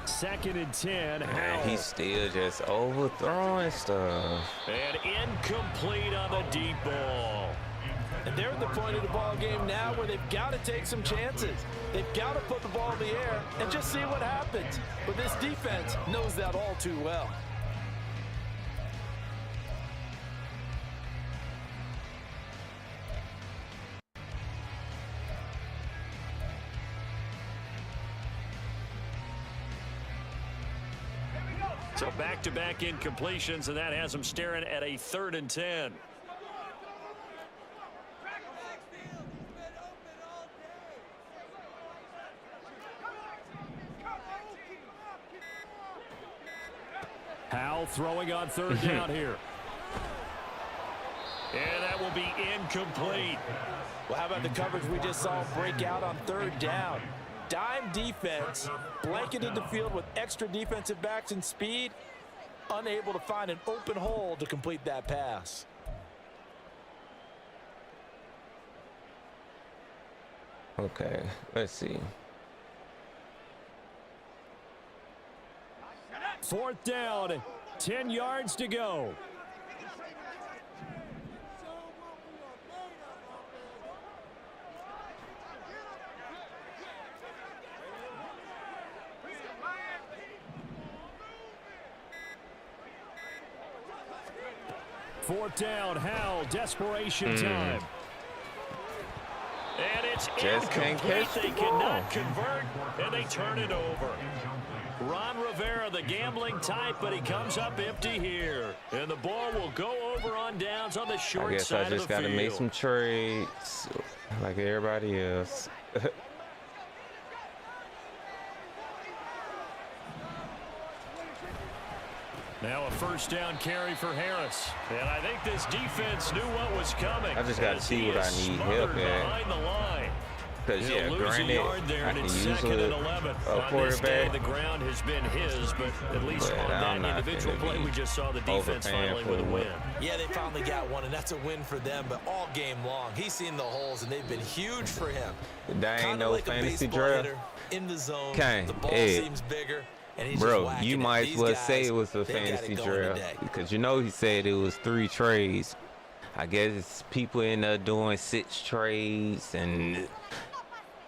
2nd and 10. Man, he's still just overthrowing stuff. And incomplete on the deep ball. And they're at the point of the ball game now where they've got to take some chances. They've got to put the ball in the air and just see what happens. But this defense knows that all too well. So back-to-back incompletions, and that has them staring at a 3rd and 10. Howell throwing on 3rd down here. And that will be incomplete. Well, how about the coverage we just saw break out on 3rd down? Dime defense, blanketed the field with extra defensive backs and speed, unable to find an open hole to complete that pass. Okay, let's see. 4th down, 10 yards to go. Fourth down, Howell, desperation time. And it's incomplete. They cannot convert, and they turn it over. Ron Rivera, the gambling type, but he comes up empty here. And the ball will go over on downs on the short side of the field. I guess I just got to make some trades like everybody else. Now a 1st down carry for Harris. And I think this defense knew what was coming. I just got to see what I need help at. Behind the line. Because, yeah, granted, I can use a quarterback. The ground has been his, but at least on that individual play, we just saw the defense finally with a win. Yeah, they finally got one, and that's a win for them. But all game long, he's seen the holes, and they've been huge for him. That ain't no like fantasy draft. In the zone, Okay, the ball seems bigger. And he's bro, you might as well say it was a fantasy draft because you know he said it was 3 trades. I guess people end up doing 6 trades and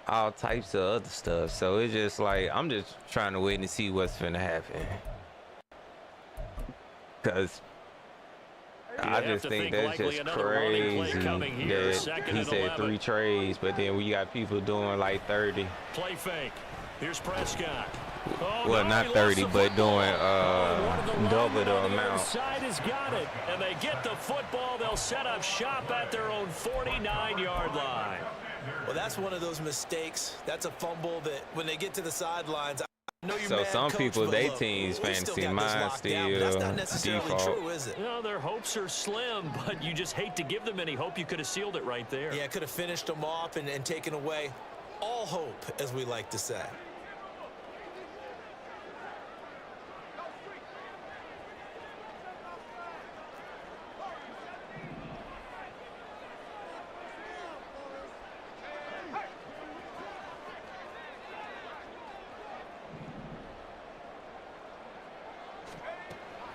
all types of other stuff. So it's just like I'm just trying to wait and see what's gonna happen. Because I just think that's just crazy that he said 3 trades, but then we got people doing like 30. Play fake. Here's Prescott. Well, not 30, but doing double the amount. Side has got it, and they get the football. They'll set up shop at their own 49-yard line. Well, that's one of those mistakes. That's a fumble that when they get to the sidelines, I know you're so mad, some coach, people, they look, teams fantasy, mine still that's not necessarily default. true, is it? No, their hopes are slim, but you just hate to give them any hope. You could have sealed it right there. Yeah, could have finished them off and taken away all hope, as we like to say.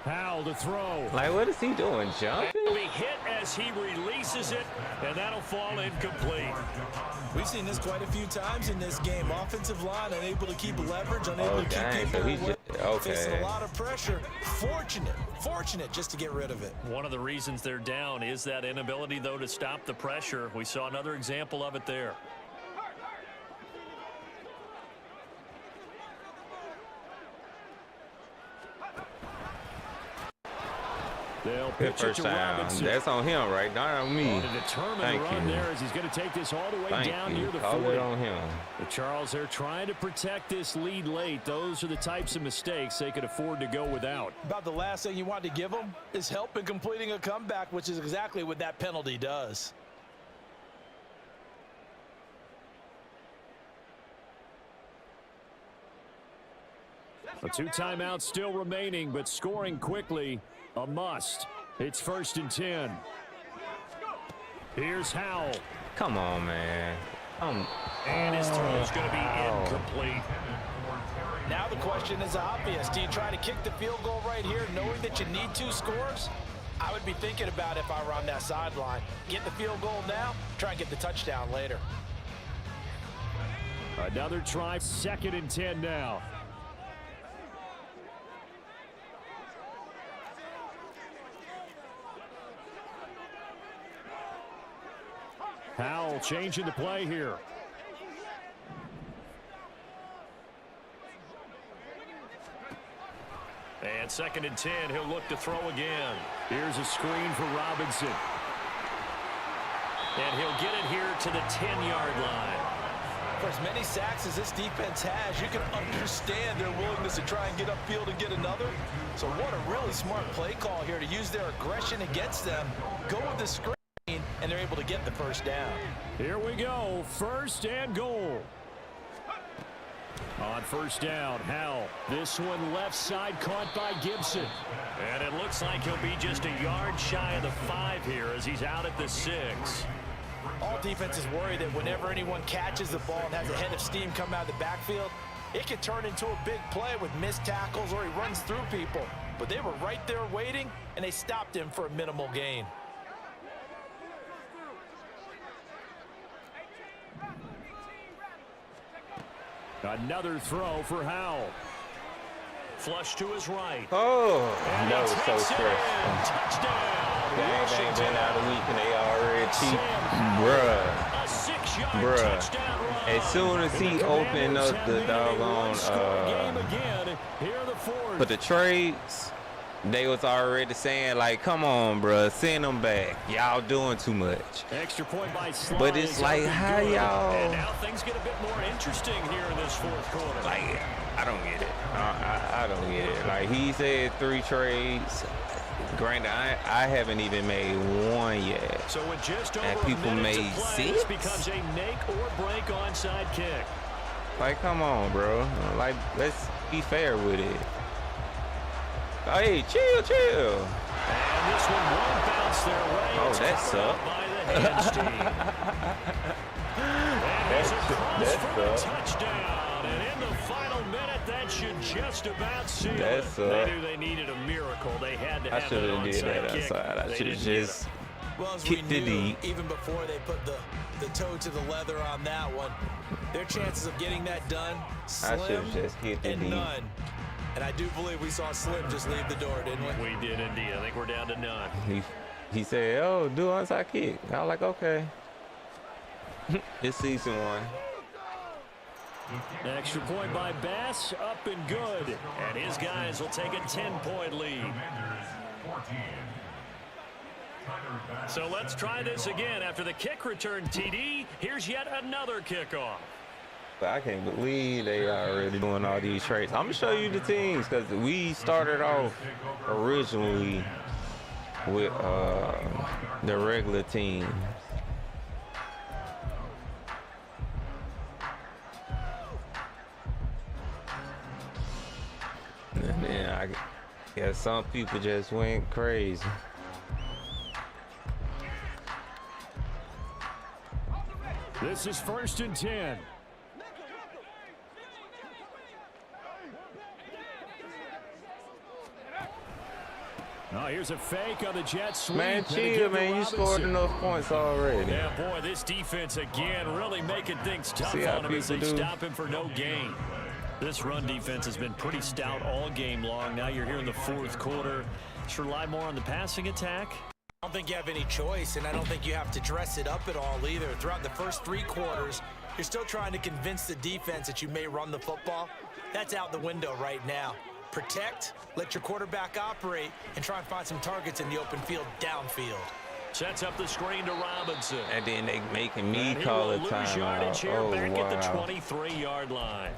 Howell to throw. Like, what is he doing, jumping? He'll be hit as he releases it, and that'll fall incomplete. We've seen this quite a few times in this game. Offensive line unable to keep leverage, unable to keep people facing a lot of pressure. Fortunate just to get rid of it. One of the reasons they're down is that inability, though, to stop the pressure. We saw another example of it there. They'll pitch it to Robinson. That's on him, right? Not on me. A determined Thank run you. there as he's going to take this all the way down near the Call 40. it on him. The Charles, they're trying to protect this lead late. Those are the types of mistakes they could afford to go without. About the last thing you want to give them is help in completing a comeback, which is exactly what that penalty does. The 2 timeouts still remaining, but scoring quickly, a must. It's 1st and 10. Here's Howell. Come on, man. And his throw is going to be incomplete. Now the question is obvious. Do you try to kick the field goal right here knowing that you need 2 scores? I would be thinking about it if I were on that sideline. Get the field goal now, try and get the touchdown later. Another try, 2nd and 10 now. Howell changing the play here. And 2nd and 10, he'll look to throw again. Here's a screen for Robinson. And he'll get it here to the 10-yard line. For as many sacks as this defense has, you can understand their willingness to try and get upfield and get another. So what a really smart play call here to use their aggression against them. Go with the screen, and they're able to get the 1st down. Here we go, 1st and goal. On 1st down, Howell. This one left side caught by Gibson. And it looks like he'll be just a yard shy of the 5 here as he's out at the 6. All defenses worry that whenever anyone catches the ball and has a head of steam come out of the backfield, it can turn into a big play with missed tackles or he runs through people. But they were right there waiting, and they stopped him for a minimal gain. Another throw for Howell. Flush to his right. Oh, And that he was so takes it in. stressful. Touchdown. Games ain't been out a week and they already cheap. A 6-yard touchdown run. As soon as he opened up the doggone for the trades, they was already saying like, come on, bruh, send them back. Y'all doing too much. Extra point by Slide. But it's like, how y'all? And now things get a bit more interesting here in this 4th quarter. Like, I don't get it. I don't get it. Like, he said 3 trades. Granted, I haven't even made 1 yet. So with just over And a people minute made to play, 6? this becomes a make or break onside kick. Like, come on, bro. Like, let's be fair with it. Hey, chill. And this one won't bounce their way. Oh, It's that covered up sucked. by the hands team. And he's across for a touchdown. And in the final minute, that should just about seal it. They knew they needed a miracle. They had to I have should that have did onside that kick. outside. I They should have didn't get just it. Well, as kicked we the knew, deep. even before they put the toe to the leather on that one, their chances of getting that done, I should slim have just kicked the and deep. none. And I do believe we saw Slim just leave the door, didn't we? We did indeed. I think we're down to none. He said, oh, do onside kick. I was like, okay. It's season 1. Extra point by Bass, up and good. And his guys will take a 10-point lead. So let's try this again. After the kick return TD, here's yet another kickoff. But I can't believe they already doing all these trades. I'm going to show you the teams because we started off originally with the regular team. And then I guess some people just went crazy. This is 1st and 10. Oh, here's a fake on the jet sweep. Man, chill, man. You scored enough points already. Yeah, boy, this defense again really making things tough See how on him as they people do? stop him for no gain. This run defense has been pretty stout all game long. Now you're here in the 4th quarter. Should rely more on the passing attack. I don't think you have any choice, and I don't think you have to dress it up at all either. Throughout the first 3 quarters, you're still trying to convince the defense that you may run the football. That's out the window right now. Protect, let your quarterback operate, and try and find some targets in the open field downfield. Sets up the screen to Robinson. And then they making me call a timeout. Oh, back wow. at the 23-yard line.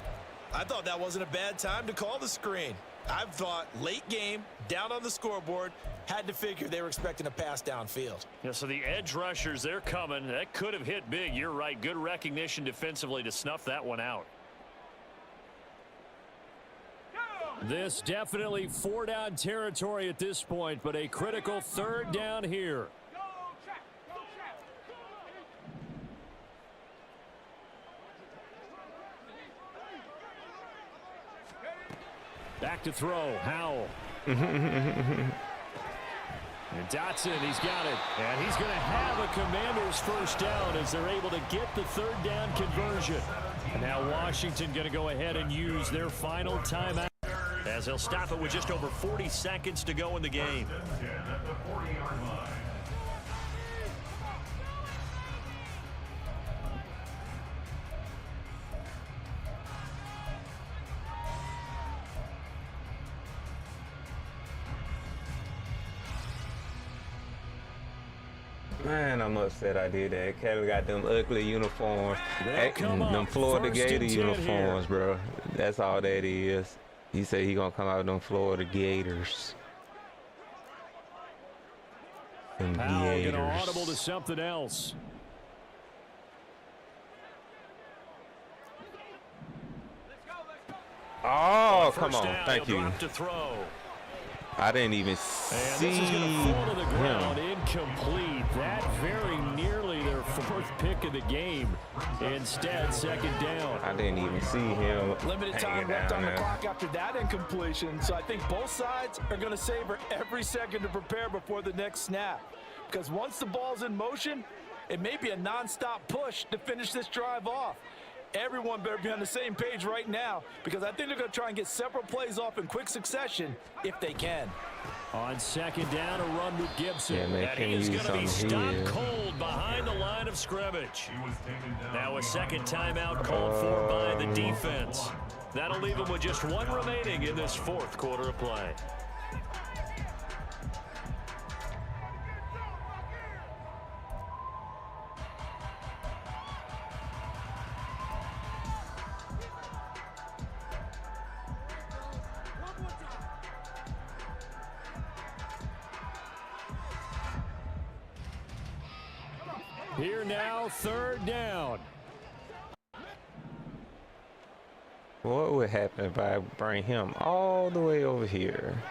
I thought that wasn't a bad time to call the screen. I thought late game, down on the scoreboard, had to figure they were expecting a pass downfield. Yeah, so the edge rushers, they're coming. That could have hit big. You're right. Good recognition defensively to snuff that one out. This definitely 4-down territory at this point, but a critical 3rd down here. Back to throw, Howell. And Dotson, he's got it. And he's going to have a Commanders 1st down as they're able to get the 3rd down conversion. And now Washington going to go ahead and use their final timeout as they'll stop it with just over 40 seconds to go in the game. At the 40-yard line. Man, I'm upset I did that. Kevin got them ugly uniforms. Them Florida Gator uniforms, bro. That's all that is. He said he gonna come out with them Florida Gators. Them Gators. Gonna audible to something else. Oh, come on. Thank you. To throw. I didn't even see this is going to fall to the ground, him. Incomplete. That very nearly their 4th pick of the game. Instead, 2nd down. I didn't even see him. Limited time left on the clock after that incompletion. So I think both sides are going to savor every second to prepare before the next snap. Because once the ball's in motion, it may be a nonstop push to finish this drive off. Everyone better be on the same page right now because I think they're going to try and get several plays off in quick succession if they can. On 2nd down, a run with Gibson. Yeah, man, and he's going to be stopped cold behind the line of scrimmage. Now a 2nd timeout called for by the defense. That'll leave him with just 1 remaining in this 4th quarter of play. Here now, 3rd down. What would happen if I bring him all the way over here?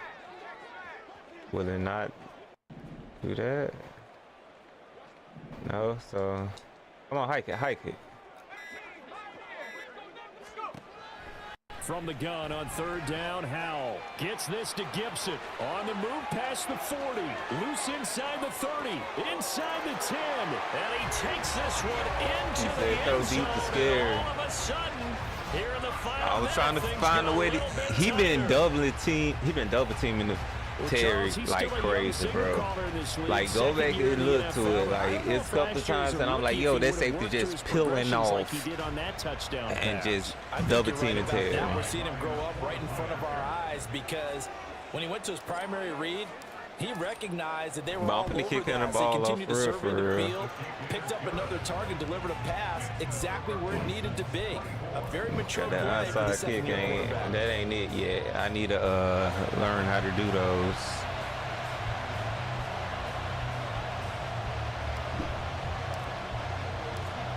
Will it not do that? No, so come on, hike it, hike it. From the gun on 3rd down, Howell gets this to Gibson. On the move past the 40. Loose inside the 30. Inside the 10. And he takes this one into the end zone. Deep to scare. All of a sudden, here in the final I was trying to find a way to. He been double teaming the Terry like crazy, bro. Like, go back and look to it. Like, it's a couple times and I'm like, yo, that safety just peeling off and just double teaming Terry. Now we're seeing him grow up right in front of our eyes because when he went to his primary read, he recognized that they were all over that. Kicking the He ball continued off to serve in the real. field, picked up another target, delivered a pass exactly where it needed to be. A very mature play That for the outside kick that ain't it yet. I need to learn how to do those.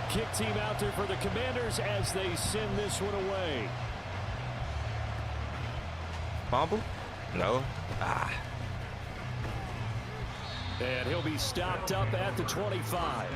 Kick team out there for the Commanders as they send this one away. Fumble? No. And he'll be stopped up at the 25.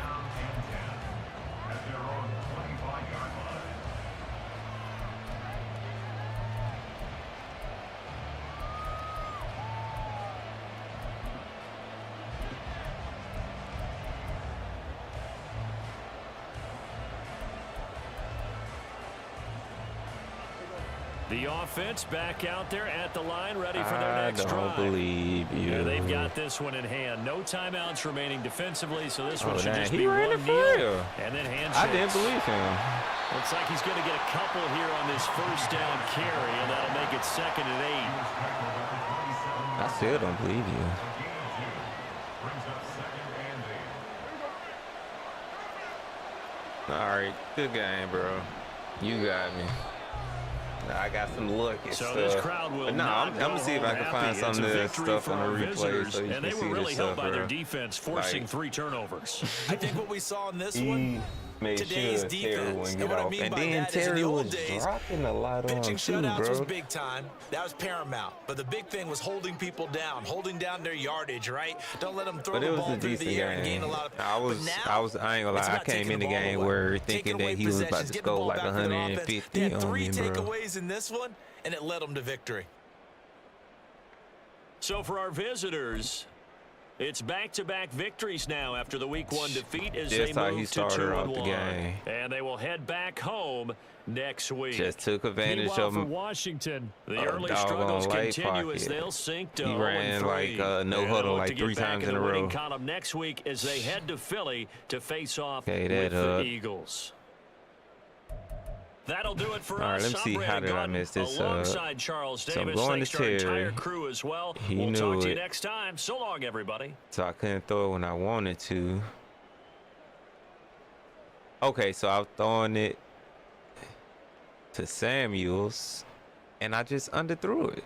The offense back out there at the line, ready for their next drive. I don't believe you. Yeah, they've got this one in hand. No timeouts remaining defensively, so this one should just he be ran one it for kneel real. and then handshakes. I didn't believe him. Looks like he's going to get a couple here on this first down carry, and that'll make it 2nd and 8. I still don't believe you. All right, good game, bro. You got me. I got some luck and so stuff. This crowd will I'm gonna see if I can find some of this stuff on the replay so you and can they see were really this helped stuff, by bro. their defense forcing Like, 3 turnovers. I think what we saw in this one, made today's sure Terry defense, wouldn't and get what I off. mean And by then that is in Terry the was old days, dropping a lot on pitching him too, shutouts was bro. big time. That was paramount. But the big thing was holding people down, holding down their yardage, right? Don't let them throw But it the was ball a through decent the air and gain game. a lot of. I ain't gonna lie. I came in the game where thinking that he was about to score like 150 They had on 3 me, bro. takeaways in this one, and it led them to victory. So for our visitors, it's back-to-back victories now after the Week 1 defeat as Just they how he move to started off the 2-1. game. And they will head back home next week. Just took advantage Meanwhile, of for him. Washington, the early doggone struggles late continue as pocket. they'll sink to He 0-3. ran like no And huddle they'll look like to get 3 back times in in a the winning row. column next week as they head to Philly to face off Okay, with that the Eagles. That'll do it for All right, us. let me see. I'm How Brandon did I Gaudin, miss this? alongside Charles so I'm Davis. going Thanks to to our Terry. entire crew as well. He We'll knew talk to you it. next time. So long, everybody. So I couldn't throw it when I wanted to. Okay, so I was throwing it to Samuels, and I just underthrew it.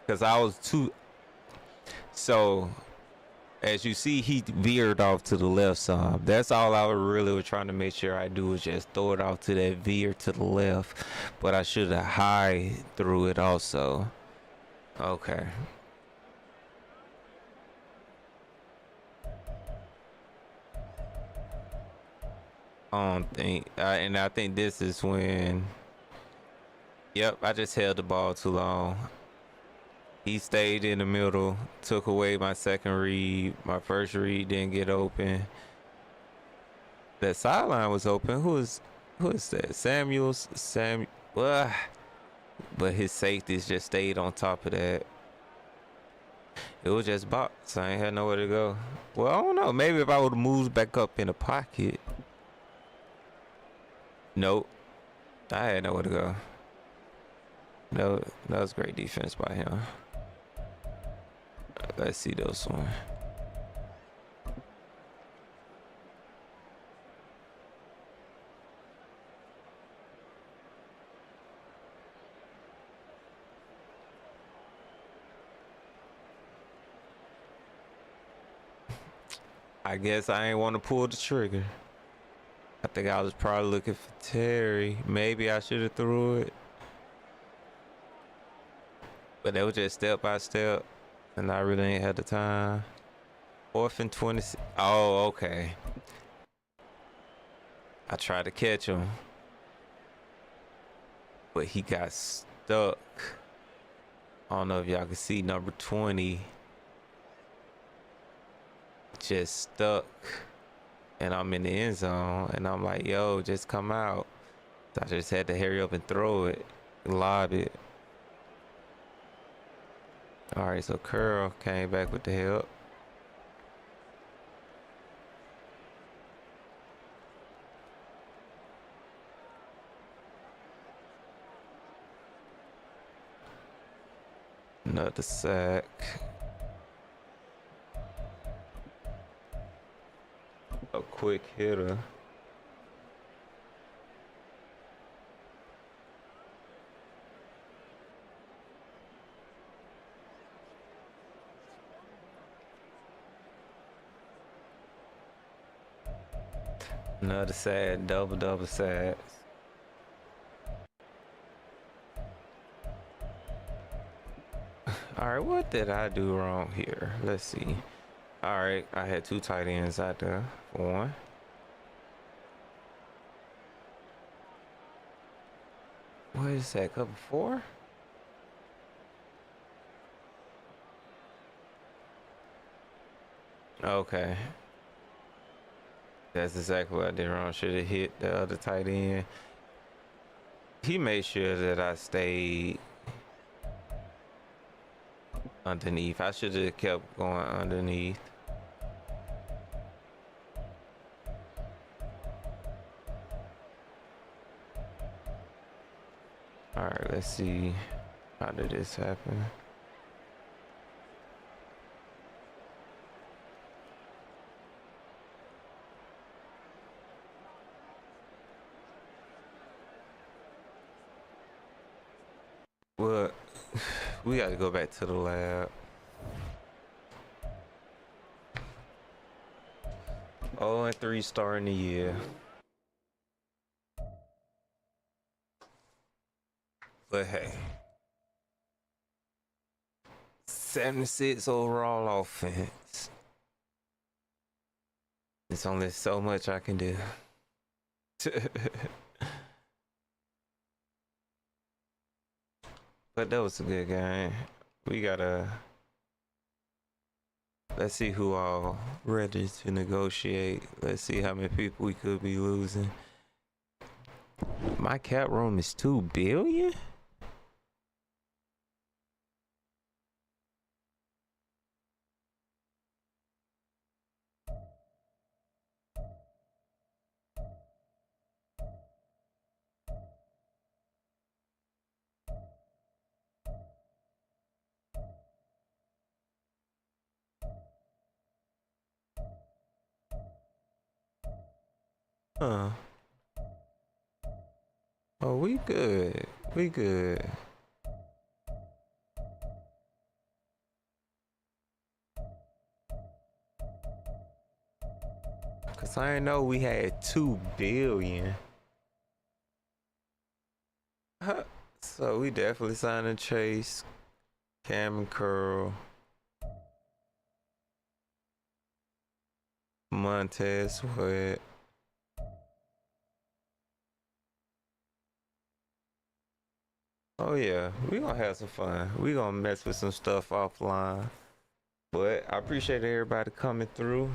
Because I was too... So, as you see, he veered off to the left side. That's all I really was trying to make sure I do, was just throw it off to that veer to the left. But I should have high through it also. Okay. I don't think, and I think this is when, yep, I just held the ball too long. He stayed in the middle, took away my second read. My first read didn't get open. That sideline was open. Who is that? Samuels. But his safeties just stayed on top of that. It was just box. I ain't had nowhere to go. Well, I don't know. Maybe if I would have moved back up in the pocket. Nope. I had nowhere to go. No, that was great defense by him. Let's see this one. I guess I ain't want to pull the trigger. I think I was probably looking for Terry. Maybe I should have threw it. But it was just step by step. And I really ain't had the time. 4th and 20. Oh, okay. I tried to catch him. But he got stuck. I don't know if y'all can see number 20. Just stuck. And I'm in the end zone, and I'm like, yo, just come out. So I just had to hurry up and throw it, lob it. All right, so Curl came back with the help. Another sack. A quick hitter. Another sad, double sad. All right, what did I do wrong here? Let's see. All right, I had 2 tight ends out there for one. What is that, cover 4? Okay. That's exactly what I did wrong. Should have hit the other tight end. He made sure that I stayed underneath. I should have kept going underneath. All right, let's see. How did this happen? Well, we got to go back to the lab. 0-3 starting the year. But hey, 76 overall offense. It's only so much I can do. But that was a good game. We gotta, let's see who all ready to negotiate. Let's see how many people we could be losing. My cap room is 2 billion? Huh. Oh, we good. We good. Cause I didn't know we had 2 billion. Huh. So we definitely signed a Chase, Cam and Curl, Montez Sweat. Oh yeah, we gonna have some fun. We gonna mess with some stuff offline. But I appreciate everybody coming through.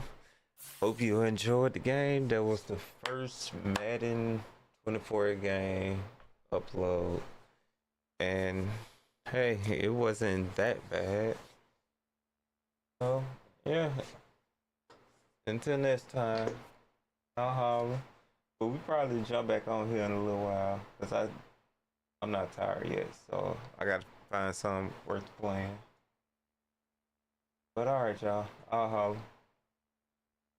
Hope you enjoyed the game. That was the first Madden 24 game upload. And hey, it wasn't that bad. So yeah. Until next time, I'll holler. But we probably jump back on here in a little while. Cause I'm not tired yet, so I gotta find something worth playing. But alright, y'all. I'll holler.